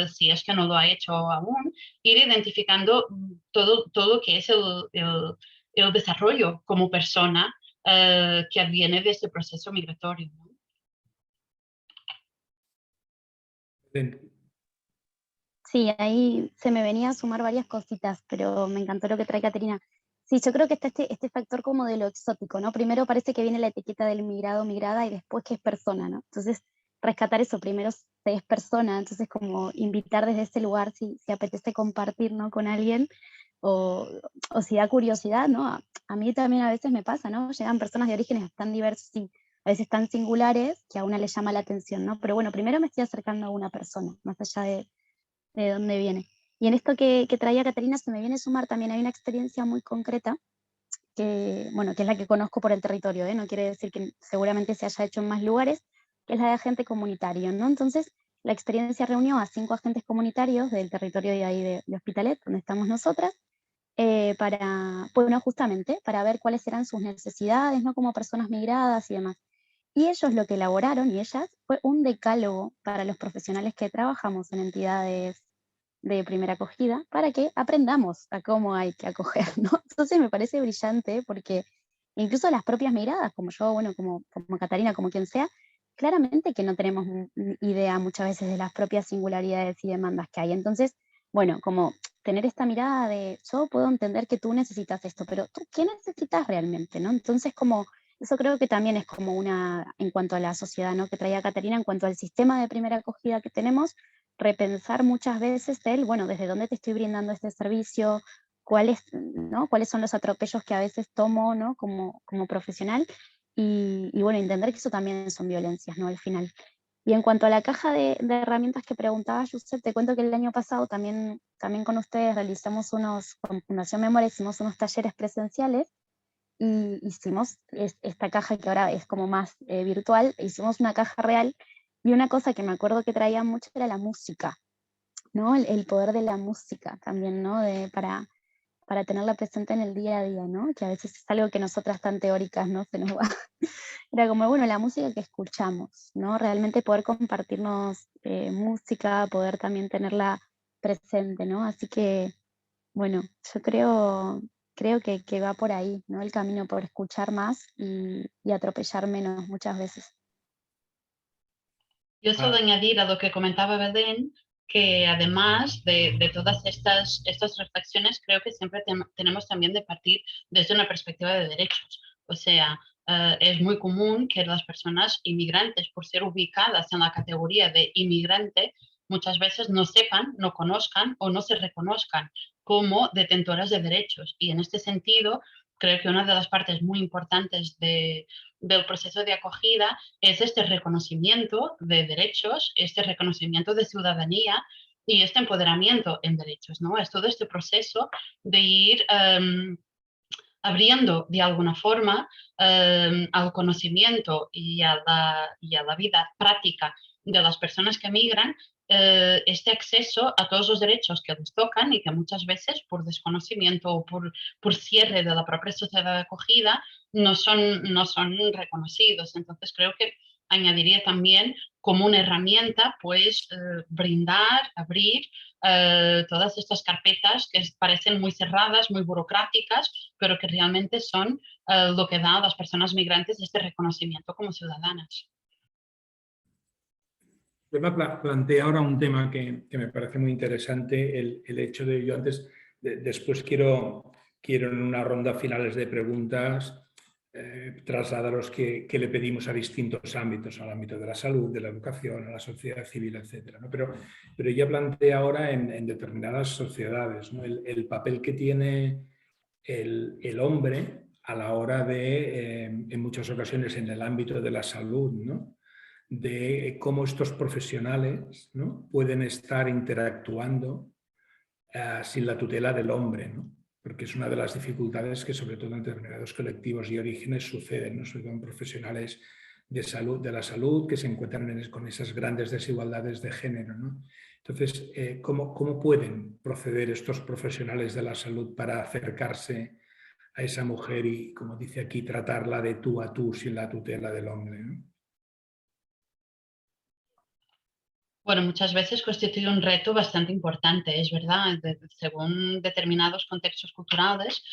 si es que no lo ha hecho aún, ir identificando todo lo que es el desarrollo como persona que adviene de este proceso migratorio, ¿no? Sí, ahí se me venía a sumar varias cositas, pero me encantó lo que trae Caterina. Sí, yo creo que está este factor como de lo exótico, ¿no? Primero parece que viene la etiqueta del migrado, migrada, y después que es persona, ¿no? Entonces, rescatar eso, primero se es persona, entonces como invitar desde ese lugar si apetece compartir, ¿no? Con alguien, o si da curiosidad, ¿no? A mí también a veces me pasa, ¿no? Llegan personas de orígenes tan diversos y a veces tan singulares que a una le llama la atención, ¿no? Pero bueno, primero me estoy acercando a una persona, más allá de dónde viene. Y en esto que traía Caterina se me viene a sumar también, hay una experiencia muy concreta que, bueno, que es la que conozco por el territorio, ¿eh? No quiere decir que seguramente se haya hecho en más lugares, que es la de agente comunitario, ¿no? Entonces, la experiencia reunió a 5 agentes comunitarios del territorio de ahí de Hospitalet, donde estamos nosotras, para, bueno, justamente, para ver cuáles eran sus necesidades, ¿no? Como personas migradas y demás. Y ellos lo que elaboraron, y ellas, fue un decálogo para los profesionales que trabajamos en entidades de primera acogida para que aprendamos a cómo hay que acoger, ¿no? Entonces me parece brillante porque incluso las propias miradas, como yo, bueno, como Catarina, como quien sea, claramente que no tenemos idea muchas veces de las propias singularidades y demandas que hay. Entonces, bueno, como tener esta mirada de yo puedo entender que tú necesitas esto, pero tú, ¿qué necesitas realmente, no? Entonces, como eso creo que también es como una, en cuanto a la sociedad, ¿no? Que traía Catarina, en cuanto al sistema de primera acogida que tenemos, repensar muchas veces bueno, desde dónde te estoy brindando este servicio, cuáles, ¿no? Cuáles son los atropellos que a veces tomo, ¿no? Como profesional, y bueno, entender que eso también son violencias, ¿no? Al final. Y en cuanto a la caja de herramientas que preguntaba Josep, te cuento que el año pasado también con ustedes realizamos con Fundación Memoria, hicimos unos talleres presenciales, y hicimos esta caja que ahora es como más virtual, hicimos una caja real, y una cosa que me acuerdo que traía mucho era la música, ¿no? El poder de la música también, ¿no? Para tenerla presente en el día a día, ¿no? Que a veces es algo que nosotras tan teóricas, ¿no? Se nos va. Era como, bueno, la música que escuchamos, ¿no? Realmente poder compartirnos música, poder también tenerla presente, ¿no? Así que, bueno, yo creo que va por ahí, ¿no? El camino por escuchar más y atropellar menos muchas veces. Yo solo añadir a lo que comentaba Belén, que además de todas estas reflexiones, creo que siempre tenemos también de partir desde una perspectiva de derechos. O sea, es muy común que las personas inmigrantes, por ser ubicadas en la categoría de inmigrante, muchas veces no sepan, no conozcan o no se reconozcan como detentoras de derechos. Y en este sentido, creo que una de las partes muy importantes del proceso de acogida es este reconocimiento de derechos, este reconocimiento de ciudadanía y este empoderamiento en derechos, ¿no? Es todo este proceso de ir abriendo de alguna forma al conocimiento y a la vida práctica de las personas que migran este acceso a todos los derechos que les tocan y que muchas veces por desconocimiento o por cierre de la propia sociedad de acogida no son reconocidos. Entonces creo que añadiría también como una herramienta pues brindar, abrir todas estas carpetas que parecen muy cerradas, muy burocráticas, pero que realmente son lo que da a las personas migrantes este reconocimiento como ciudadanas. Plantea ahora un tema que me parece muy interesante, el hecho de, yo antes, después quiero en una ronda finales de preguntas trasladaros que le pedimos a distintos ámbitos, al ámbito de la salud, de la educación, a la sociedad civil, etc., ¿no? Pero ella plantea ahora en determinadas sociedades, ¿no? El papel que tiene el hombre a la hora de, en muchas ocasiones, en el ámbito de la salud, ¿no? De cómo estos profesionales, ¿no? Pueden estar interactuando sin la tutela del hombre, ¿no? Porque es una de las dificultades que sobre todo en determinados colectivos y orígenes suceden, ¿no? Sobre todo en profesionales de la salud que se encuentran con esas grandes desigualdades de género, ¿no? Entonces, ¿cómo pueden proceder estos profesionales de la salud para acercarse a esa mujer y, como dice aquí, tratarla de tú a tú sin la tutela del hombre, ¿no? Bueno, muchas veces constituye un reto bastante importante, es verdad. Según determinados contextos culturales,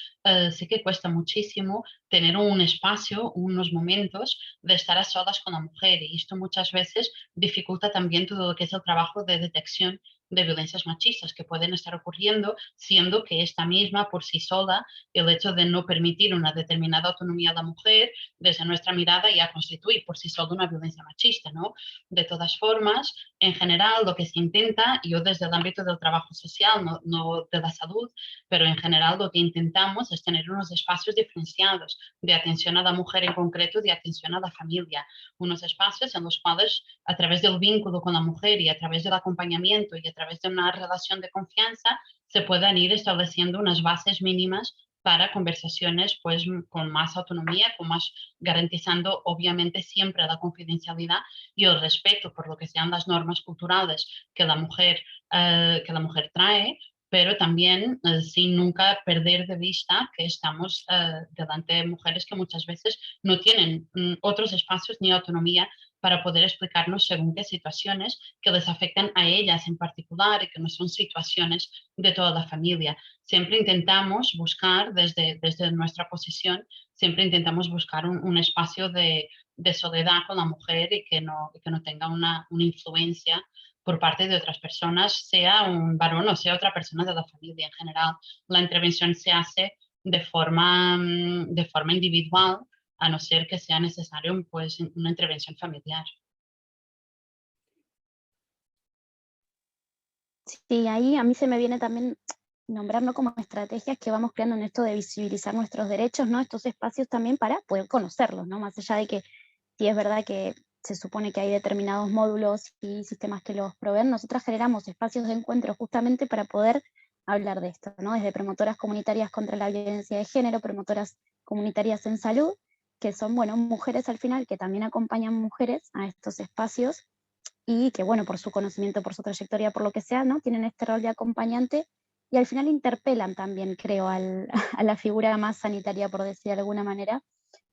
sí que cuesta muchísimo tener un espacio, unos momentos de estar a solas con la mujer, y esto muchas veces dificulta también todo lo que es el trabajo de detección de violencias machistas que pueden estar ocurriendo, siendo que esta misma por sí sola, el hecho de no permitir una determinada autonomía a la mujer, desde nuestra mirada ya constituye por sí sola una violencia machista, ¿no? De todas formas, en general, lo que se intenta, yo desde el ámbito del trabajo social, no de la salud, pero en general lo que intentamos es tener unos espacios diferenciados de atención a la mujer en concreto, de atención a la familia, unos espacios en los cuales a través del vínculo con la mujer y a través del acompañamiento y a través de una relación de confianza se puedan ir estableciendo unas bases mínimas para conversaciones pues con más autonomía, con más garantizando obviamente siempre la confidencialidad y el respeto por lo que sean las normas culturales que la mujer trae, pero también sin nunca perder de vista que estamos delante de mujeres que muchas veces no tienen otros espacios ni autonomía para poder explicarnos según qué situaciones que les afectan a ellas en particular y que no son situaciones de toda la familia. Siempre intentamos buscar desde nuestra posición, siempre intentamos buscar un espacio de soledad con la mujer y que no tenga una influencia por parte de otras personas, sea un varón o sea otra persona de la familia en general. La intervención se hace de forma individual, a no ser que sea necesario pues, una intervención familiar. Sí, ahí a mí se me viene también nombrarlo como estrategias que vamos creando en esto de visibilizar nuestros derechos, ¿no? Estos espacios también para poder conocerlos, ¿no? Más allá de que sí es verdad que se supone que hay determinados módulos y sistemas que los proveen, nosotras generamos espacios de encuentro justamente para poder hablar de esto, ¿no? Desde promotoras comunitarias contra la violencia de género, promotoras comunitarias en salud, que son, bueno, mujeres al final que también acompañan mujeres a estos espacios y que, bueno, por su conocimiento, por su trayectoria, por lo que sea, ¿no? Tienen este rol de acompañante y al final interpelan también, creo, a la figura más sanitaria, por decir de alguna manera,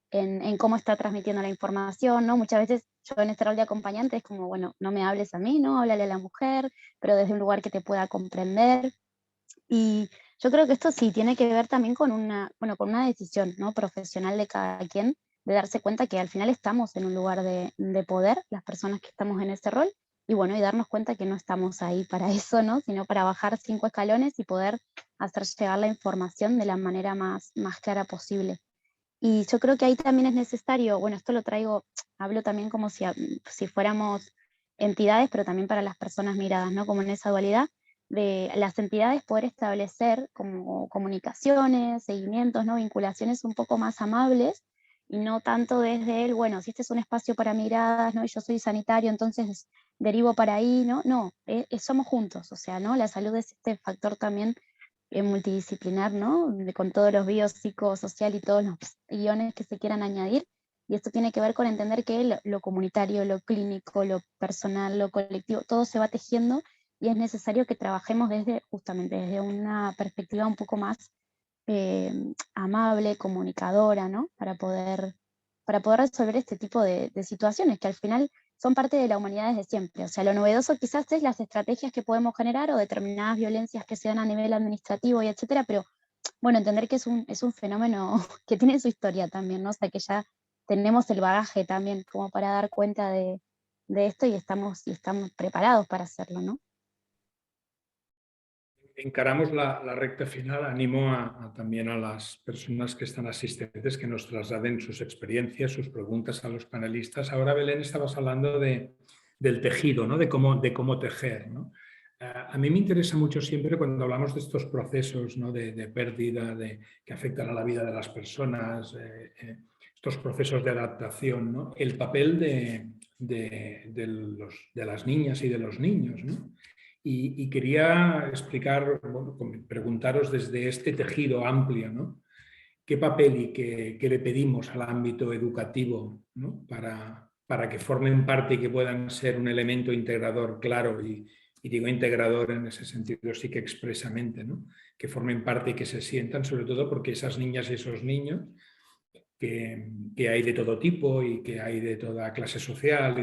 en cómo está transmitiendo la información, ¿no? Muchas veces yo en este rol de acompañante es como, bueno, no me hables a mí, ¿no? Háblale a la mujer, pero desde un lugar que te pueda comprender. Y yo creo que esto sí tiene que ver también con bueno, con una decisión, ¿no? Profesional de cada quien, de darse cuenta que al final estamos en un lugar de poder, las personas que estamos en ese rol, y bueno, y darnos cuenta que no estamos ahí para eso, ¿no? Sino para bajar 5 escalones y poder hacer llegar la información de la manera más clara posible. Y yo creo que ahí también es necesario, bueno, esto lo traigo, hablo también como si fuéramos entidades, pero también para las personas miradas, ¿no? Como en esa dualidad de las entidades poder establecer como comunicaciones, seguimientos, ¿no? Vinculaciones un poco más amables y no tanto desde el, bueno, si este es un espacio para miradas, ¿no? Y yo soy sanitario, entonces derivo para ahí, ¿no? No, somos juntos, o sea, ¿no? La salud es este factor también multidisciplinar, ¿no? Con todos los biopsicosocial y todos los guiones que se quieran añadir. Y esto tiene que ver con entender que lo comunitario, lo clínico, lo personal, lo colectivo, todo se va tejiendo y es necesario que trabajemos justamente desde una perspectiva un poco más amable, comunicadora, ¿no? Para poder resolver este tipo de situaciones que al final son parte de la humanidad desde siempre. O sea, lo novedoso quizás es las estrategias que podemos generar o determinadas violencias que se dan a nivel administrativo y etcétera, pero bueno, entender que es un fenómeno que tiene su historia también, ¿no? O sea, que ya tenemos el bagaje también como para dar cuenta de esto y estamos preparados para hacerlo, ¿no? Encaramos la recta final. Animo también a las personas que están asistentes que nos trasladen sus experiencias, sus preguntas a los panelistas. Ahora, Belén, estabas hablando del tejido, ¿no? de cómo tejer, ¿no? A mí me interesa mucho siempre cuando hablamos de estos procesos, ¿no? de pérdida, que afectan a la vida de las personas, estos procesos de adaptación, ¿no? El papel de las niñas y de los niños, ¿no? Y quería explicar, bueno, preguntaros desde este tejido amplio, ¿no? ¿Qué papel y qué le pedimos al ámbito educativo, ¿no? para que formen parte y que puedan ser un elemento integrador claro? Y digo integrador en ese sentido sí que expresamente, ¿no? Que formen parte y que se sientan, sobre todo porque esas niñas y esos niños que hay de todo tipo y que hay de toda clase social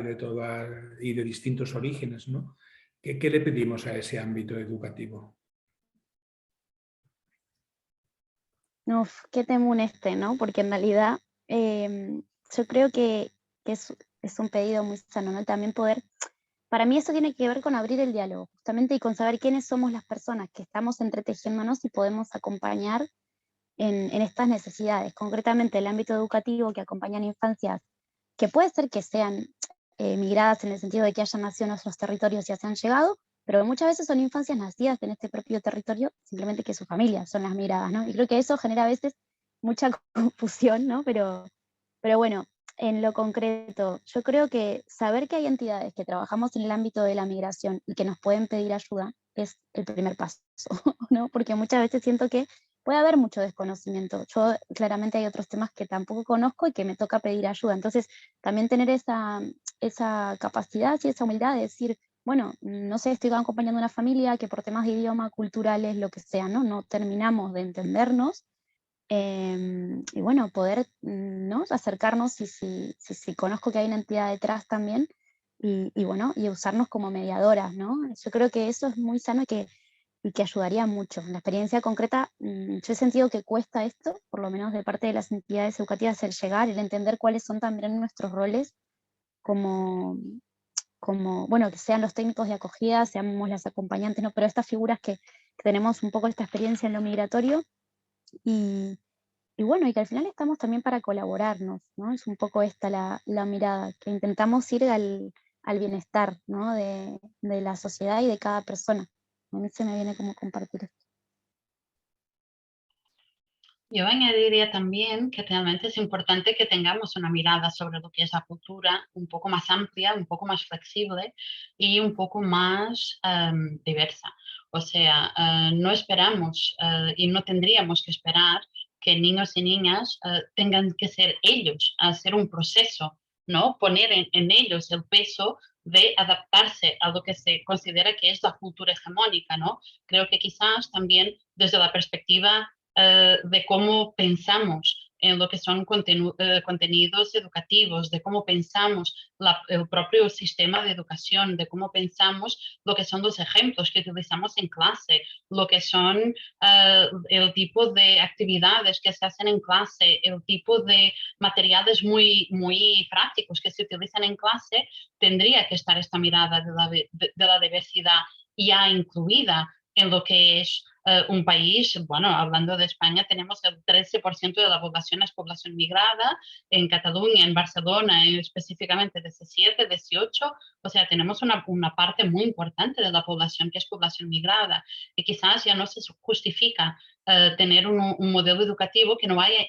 y de distintos orígenes, ¿no? ¿Qué le pedimos a ese ámbito educativo? Uf, qué temún ¿no? Porque en realidad yo creo que es un pedido muy sano, ¿no? También poder, para mí eso tiene que ver con abrir el diálogo, justamente, y con saber quiénes somos las personas que estamos entretejiéndonos y podemos acompañar en estas necesidades. Concretamente, el ámbito educativo que acompañan infancias que puede ser que sean migradas en el sentido de que hayan nacido en nuestros territorios y hayan llegado, pero muchas veces son infancias nacidas en este propio territorio, simplemente que sus familias son las migradas, ¿no? Y creo que eso genera a veces mucha confusión, ¿no? Pero bueno, en lo concreto, yo creo que saber que hay entidades que trabajamos en el ámbito de la migración y que nos pueden pedir ayuda es el primer paso, ¿no? Porque muchas veces siento que puede haber mucho desconocimiento. Yo claramente hay otros temas que tampoco conozco y que me toca pedir ayuda. Entonces, también tener esa capacidad y esa humildad de decir, bueno, no sé, estoy acompañando a una familia que por temas de idioma, culturales, lo que sea, no terminamos de entendernos. Y bueno, poder, ¿no? Acercarnos si conozco que hay una entidad detrás también y bueno, y usarnos como mediadoras, ¿no? Yo creo que eso es muy sano y que ayudaría mucho. En la experiencia concreta, yo he sentido que cuesta esto, por lo menos de parte de las entidades educativas, el llegar, el entender cuáles son también nuestros roles bueno, que sean los técnicos de acogida, seamos las acompañantes, ¿no? Pero estas figuras que tenemos un poco esta experiencia en lo migratorio y, y bueno, y que al final estamos también para colaborarnos, ¿no? Es un poco esta la mirada, que intentamos ir al bienestar, ¿no? De la sociedad y de cada persona. A mí se me viene como compartir esto. Yo añadiría también que realmente es importante que tengamos una mirada sobre lo que es la cultura un poco más amplia, un poco más flexible y un poco más diversa. O sea, no esperamos y no tendríamos que esperar que niños y niñas tengan que ser ellos a hacer un proceso, ¿no? Poner en ellos el peso de adaptarse a lo que se considera que es la cultura hegemónica, ¿no? Creo que quizás también desde la perspectiva de cómo pensamos en lo que son contenidos educativos, de cómo pensamos el propio sistema de educación, de cómo pensamos lo que son los ejemplos que utilizamos en clase, lo que son el tipo de actividades que se hacen en clase, el tipo de materiales muy prácticos que se utilizan en clase, tendría que estar esta mirada de la diversidad ya incluida en lo que es un país. Bueno, hablando de España, tenemos el 13% de la población es población migrada, en Cataluña, en Barcelona, específicamente 17, 18, o sea, tenemos una parte muy importante de la población que es población migrada y quizás ya no se justifica tener un modelo educativo que no haya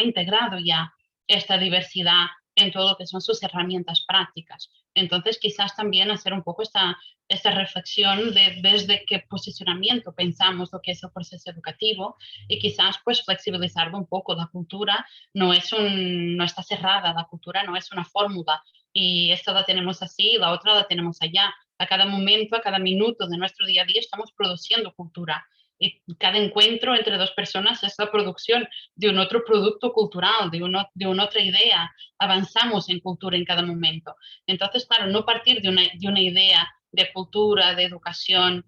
integrado ya esta diversidad en todo lo que son sus herramientas prácticas. Entonces, quizás también hacer un poco esta reflexión de desde qué posicionamiento pensamos lo que es el proceso educativo y quizás pues flexibilizarlo un poco. La cultura no está cerrada, la cultura no es una fórmula y esta la tenemos así y la otra la tenemos allá. A cada momento, a cada minuto de nuestro día a día estamos produciendo cultura. Y cada encuentro entre dos personas es la producción de un otro producto cultural, de una otra idea. Avanzamos en cultura en cada momento. Entonces, claro, no partir de una idea de cultura, de educación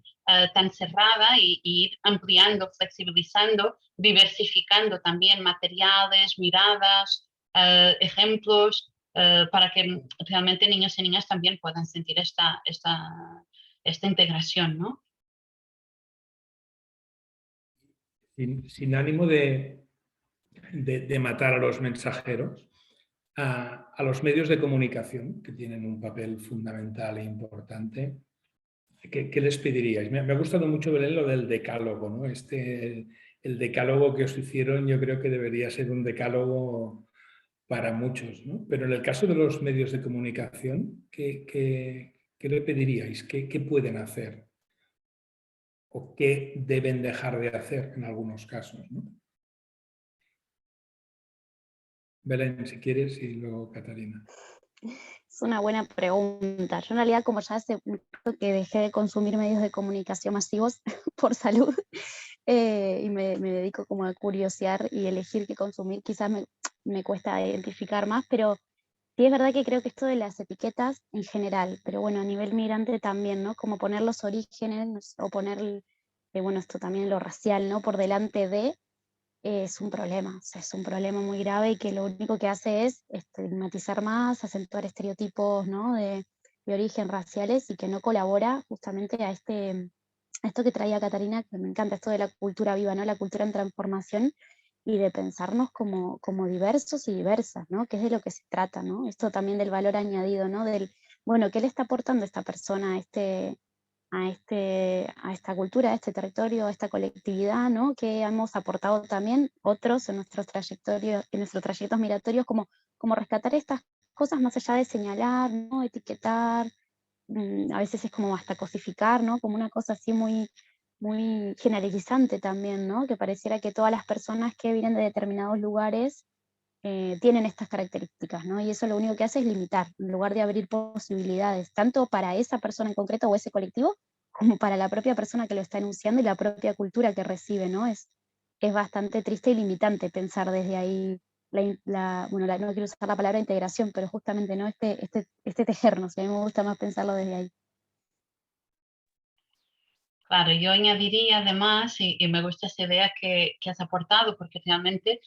tan cerrada y ir ampliando, flexibilizando, diversificando también materiales, miradas, ejemplos, para que realmente niños y niñas también puedan sentir esta integración, ¿no? Sin ánimo de matar a los mensajeros, a los medios de comunicación, que tienen un papel fundamental e importante, ¿qué les pediríais? Me ha gustado mucho, Belén, lo del decálogo, ¿no? El decálogo que os hicieron, yo creo que debería ser un decálogo para muchos, ¿no? Pero en el caso de los medios de comunicación, ¿qué le pediríais? ¿Qué pueden hacer? ¿O qué deben dejar de hacer en algunos casos, ¿no? Belén, si quieres, y luego Catalina. Es una buena pregunta. Yo en realidad, como ya hace mucho que dejé de consumir medios de comunicación masivos por salud, y me dedico como a curiosear y elegir qué consumir, quizás me cuesta identificar más, pero sí es verdad que creo que esto de las etiquetas en general, pero bueno, a nivel migrante también, ¿no? Como poner los orígenes o poner, bueno, esto también lo racial, ¿no? Por delante de, es un problema, o sea, es un problema muy grave y que lo único que hace es estigmatizar más, acentuar estereotipos, ¿no? de origen raciales y que no colabora justamente a esto que traía Catarina, que me encanta, esto de la cultura viva, ¿no? La cultura en transformación y de pensarnos como diversos y diversas, ¿no? Que es de lo que se trata, ¿no? Esto también del valor añadido, ¿no? Bueno, ¿qué le está aportando esta persona a esta cultura, a este territorio, a esta colectividad, ¿no? Que hemos aportado también otros en nuestros trayectos migratorios, como rescatar estas cosas más allá de señalar, ¿no? Etiquetar, a veces es como hasta cosificar, ¿no? Como una cosa así muy, muy generalizante también, ¿no? Que pareciera que todas las personas que vienen de determinados lugares tienen estas características, ¿no? Y eso lo único que hace es limitar, en lugar de abrir posibilidades, tanto para esa persona en concreto o ese colectivo, como para la propia persona que lo está enunciando y la propia cultura que recibe, ¿no? Es bastante triste y limitante pensar desde ahí bueno, no quiero usar la palabra integración, pero justamente, ¿no? Este tejernos, y a mí me gusta más pensarlo desde ahí. Claro, yo añadiría además, y me gusta esa idea que has aportado, porque realmente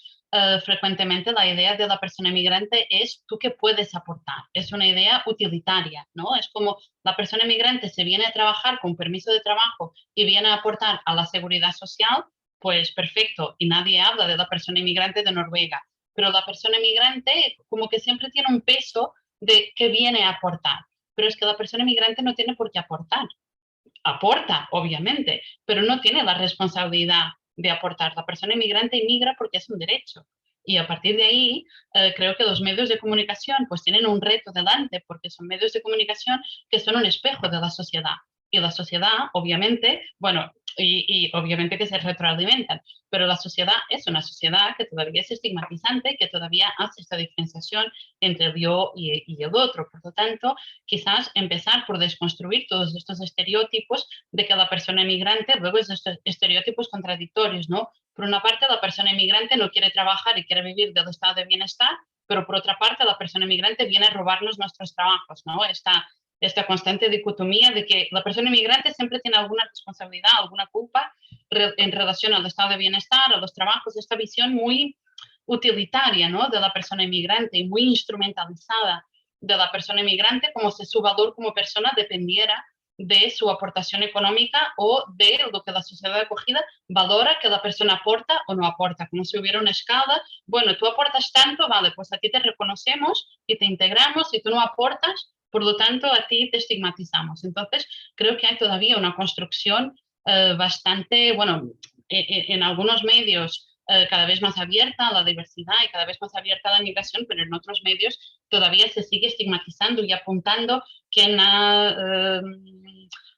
frecuentemente la idea de la persona inmigrante es tú qué puedes aportar. Es una idea utilitaria, ¿no? Es como la persona inmigrante se viene a trabajar con permiso de trabajo y viene a aportar a la seguridad social, pues perfecto. Y nadie habla de la persona inmigrante de Noruega. Pero la persona inmigrante como que siempre tiene un peso de que viene a aportar. Pero es que la persona inmigrante no tiene por qué aportar. Aporta, obviamente, pero no tiene la responsabilidad de aportar. La persona inmigrante inmigra porque es un derecho. Y a partir de ahí, creo que los medios de comunicación pues tienen un reto delante porque son medios de comunicación que son un espejo de la sociedad. Y la sociedad, obviamente, bueno, y obviamente que se retroalimentan, pero la sociedad es una sociedad que todavía es estigmatizante, que todavía hace esta diferenciación entre el yo y el otro. Por lo tanto, quizás empezar por desconstruir todos estos estereotipos de que la persona inmigrante, luego estos estereotipos contradictorios, ¿no? Por una parte, la persona inmigrante no quiere trabajar y quiere vivir del estado de bienestar, pero por otra parte, la persona inmigrante viene a robarnos nuestros trabajos, ¿no? Esta constante dicotomía de que la persona inmigrante siempre tiene alguna responsabilidad, alguna culpa en relación al estado de bienestar, a los trabajos, esta visión muy utilitaria, ¿no? De la persona inmigrante y muy instrumentalizada de la persona inmigrante, como si su valor como persona dependiera de su aportación económica o de lo que la sociedad de acogida valora que la persona aporta o no aporta, como si hubiera una escala. Bueno, tú aportas tanto, vale, pues a ti te reconocemos y te integramos, y tú no aportas, por lo tanto a ti te estigmatizamos. Entonces, creo que hay todavía una construcción bastante, bueno, en algunos medios cada vez más abierta a la diversidad y cada vez más abierta a la migración, pero en otros medios todavía se sigue estigmatizando y apuntando quién ha,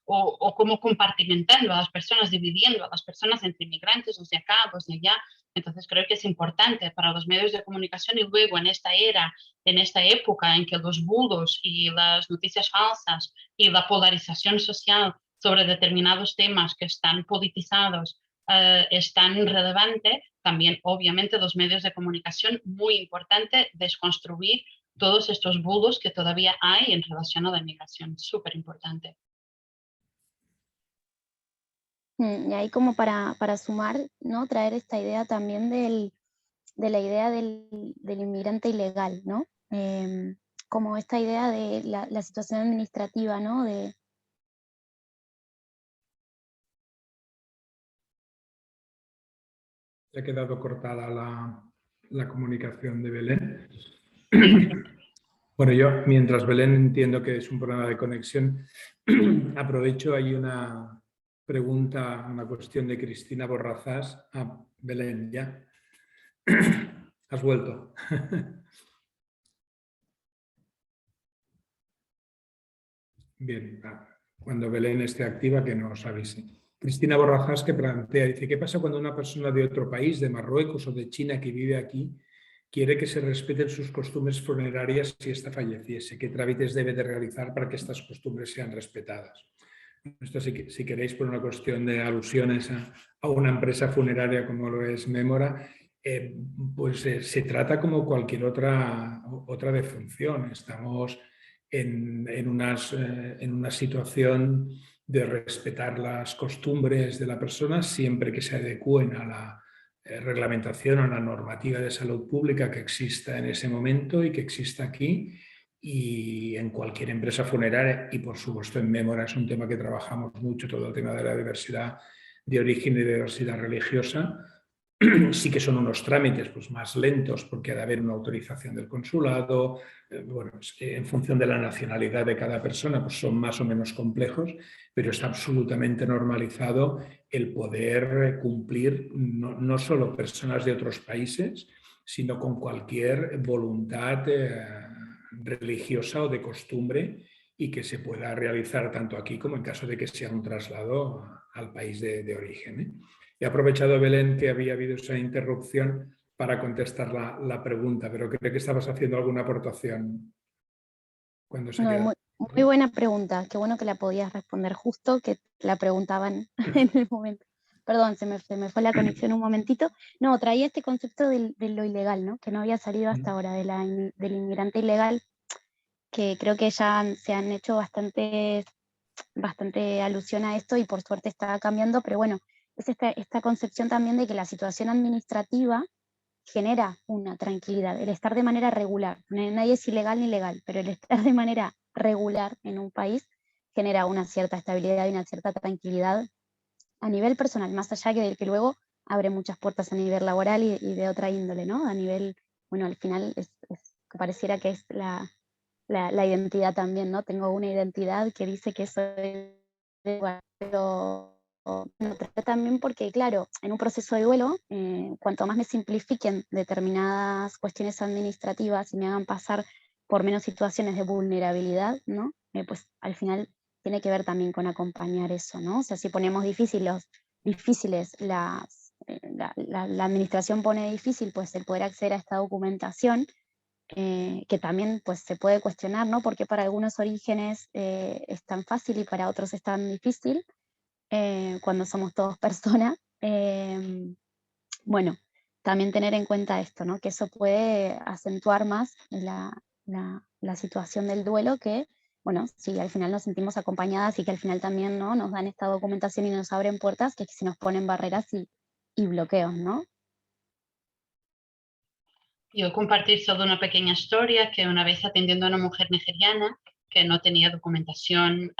o como compartimentando a las personas, dividiendo a las personas entre inmigrantes, los de acá, los de allá. Entonces creo que es importante para los medios de comunicación y luego en esta era, en esta época en que los bulos y las noticias falsas y la polarización social sobre determinados temas que están politizados es tan relevante, también obviamente los medios de comunicación, muy importante desconstruir todos estos bulos que todavía hay en relación a la inmigración, súper importante. Y ahí como para sumar, ¿no? Traer esta idea también de la idea del inmigrante ilegal, ¿no? como esta idea de la situación administrativa, ¿no? Se ha quedado cortada la comunicación de Belén. Bueno, yo, mientras Belén entiendo que es un problema de conexión, aprovecho, hay una pregunta, una cuestión de Cristina Borrazás. Belén, ¿ya? ¿Has vuelto? Bien, cuando Belén esté activa que nos avise. Cristina Borrazás que plantea, dice, ¿qué pasa cuando una persona de otro país, de Marruecos o de China que vive aquí, quiere que se respeten sus costumbres funerarias si ésta falleciese? ¿Qué trámites debe de realizar para que estas costumbres sean respetadas? Esto, si queréis, por una cuestión de alusiones a una empresa funeraria como lo es Mémora, pues se trata como cualquier otra defunción. Estamos en una situación de respetar las costumbres de la persona siempre que se adecúen a la reglamentación o a la normativa de salud pública que exista en ese momento y que exista aquí. Y en cualquier empresa funeraria, y por supuesto en Mémora es un tema que trabajamos mucho, todo el tema de la diversidad de origen y de diversidad religiosa, sí que son unos trámites pues, más lentos porque ha de haber una autorización del consulado, bueno, es que en función de la nacionalidad de cada persona pues son más o menos complejos, pero está absolutamente normalizado el poder cumplir no solo personas de otros países, sino con cualquier voluntad religiosa o de costumbre y que se pueda realizar tanto aquí como en caso de que sea un traslado al país de origen. He aprovechado, Belén, que había habido esa interrupción para contestar la pregunta, pero creo que estabas haciendo alguna aportación cuando se queda. Muy buena pregunta, qué bueno que la podías responder justo, que la preguntaban en el momento. Perdón, se me fue la conexión un momentito. No, traía este concepto de lo ilegal, ¿no? Que no había salido hasta ahora, del inmigrante ilegal, que creo que ya se han hecho bastante alusión a esto y por suerte está cambiando, pero bueno, es esta concepción también de que la situación administrativa genera una tranquilidad, el estar de manera regular. Nadie es ilegal ni legal, pero el estar de manera regular en un país genera una cierta estabilidad y una cierta tranquilidad a nivel personal, más allá de que luego abre muchas puertas a nivel laboral y de otra índole, ¿no? A nivel, bueno, al final pareciera que es la identidad también, ¿no? Tengo una identidad que dice que soy de igual, pero también porque, claro, en un proceso de duelo, cuanto más me simplifiquen determinadas cuestiones administrativas y me hagan pasar por menos situaciones de vulnerabilidad, ¿no? Pues al final tiene que ver también con acompañar eso, ¿no? O sea, si ponemos difíciles, la administración pone difícil pues el poder acceder a esta documentación, que también pues, se puede cuestionar, ¿no? Porque para algunos orígenes es tan fácil y para otros es tan difícil, cuando somos todos personas. Bueno, también tener en cuenta esto, ¿no? Que eso puede acentuar más la situación del duelo que, bueno, si al final nos sentimos acompañadas y que al final también, ¿no? Nos dan esta documentación y nos abren puertas, que si nos ponen barreras y bloqueos, ¿no? Yo compartir solo una pequeña historia que una vez atendiendo a una mujer nigeriana que no tenía documentación,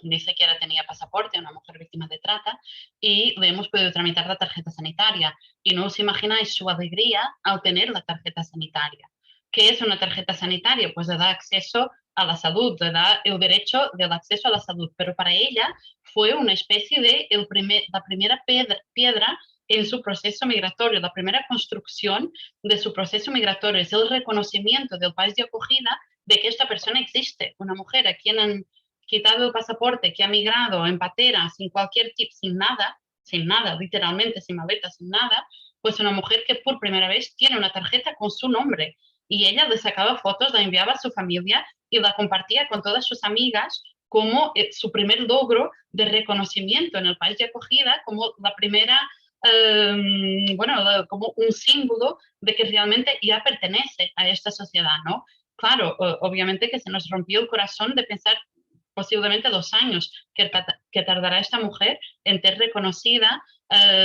ni siquiera tenía pasaporte, una mujer víctima de trata, y le hemos podido tramitar la tarjeta sanitaria. Y no os imagináis su alegría al tener la tarjeta sanitaria. ¿Qué es una tarjeta sanitaria? Pues le da acceso a la salud, le da el derecho del acceso a la salud, pero para ella fue una especie de la primera piedra en su proceso migratorio, la primera construcción de su proceso migratorio, es el reconocimiento del país de acogida de que esta persona existe, una mujer a quien han quitado el pasaporte, que ha migrado en patera, sin cualquier tipo, sin nada, literalmente, sin maleta, sin nada, pues una mujer que por primera vez tiene una tarjeta con su nombre y ella le sacaba fotos, la enviaba a su familia y la compartía con todas sus amigas como su primer logro de reconocimiento en el país de acogida, como la primera bueno, como un símbolo de que realmente ya pertenece a esta sociedad, ¿no? Claro, obviamente que se nos rompió el corazón de pensar posiblemente 2 años que tardará esta mujer en tener reconocida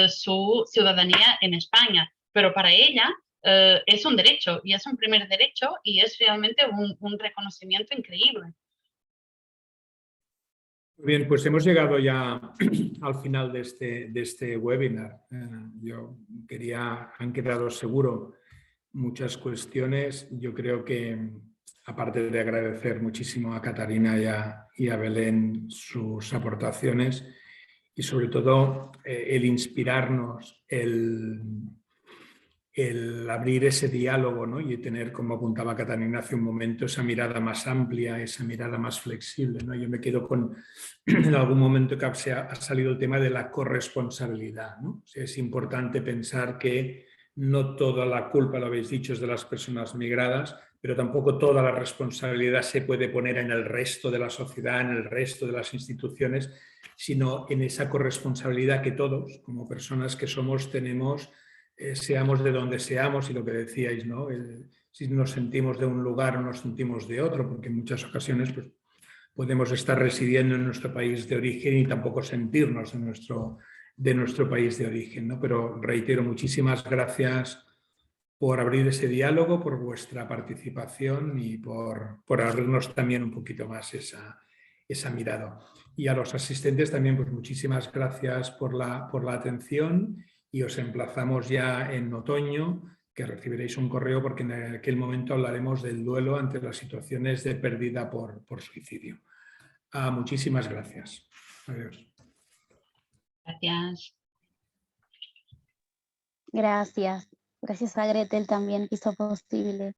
su ciudadanía en España, pero para ella es un derecho y es un primer derecho y es realmente un reconocimiento increíble. Muy bien, pues hemos llegado ya al final de este webinar. Han quedado seguro muchas cuestiones. Yo creo que, aparte de agradecer muchísimo a Catarina y a Belén sus aportaciones y sobre todo el inspirarnos, el abrir ese diálogo, ¿no? Y tener, como apuntaba Catarina hace un momento, esa mirada más amplia, esa mirada más flexible, ¿no? Yo me quedo con, en algún momento que ha salido el tema de la corresponsabilidad, ¿no? O sea, es importante pensar que no toda la culpa, lo habéis dicho, es de las personas migradas, pero tampoco toda la responsabilidad se puede poner en el resto de la sociedad, en el resto de las instituciones, sino en esa corresponsabilidad que todos, como personas que somos, tenemos, seamos de donde seamos, y lo que decíais, ¿no? Si nos sentimos de un lugar o nos sentimos de otro, porque en muchas ocasiones pues, podemos estar residiendo en nuestro país de origen y tampoco sentirnos de nuestro país de origen, ¿no? Pero reitero, muchísimas gracias por abrir ese diálogo, por vuestra participación y por abrirnos también un poquito más esa mirada. Y a los asistentes también, pues muchísimas gracias por la atención, y os emplazamos ya en otoño, que recibiréis un correo, porque en aquel momento hablaremos del duelo ante las situaciones de pérdida por suicidio. Muchísimas gracias. Adiós. Gracias. Gracias. Gracias a Gretel también que hizo posible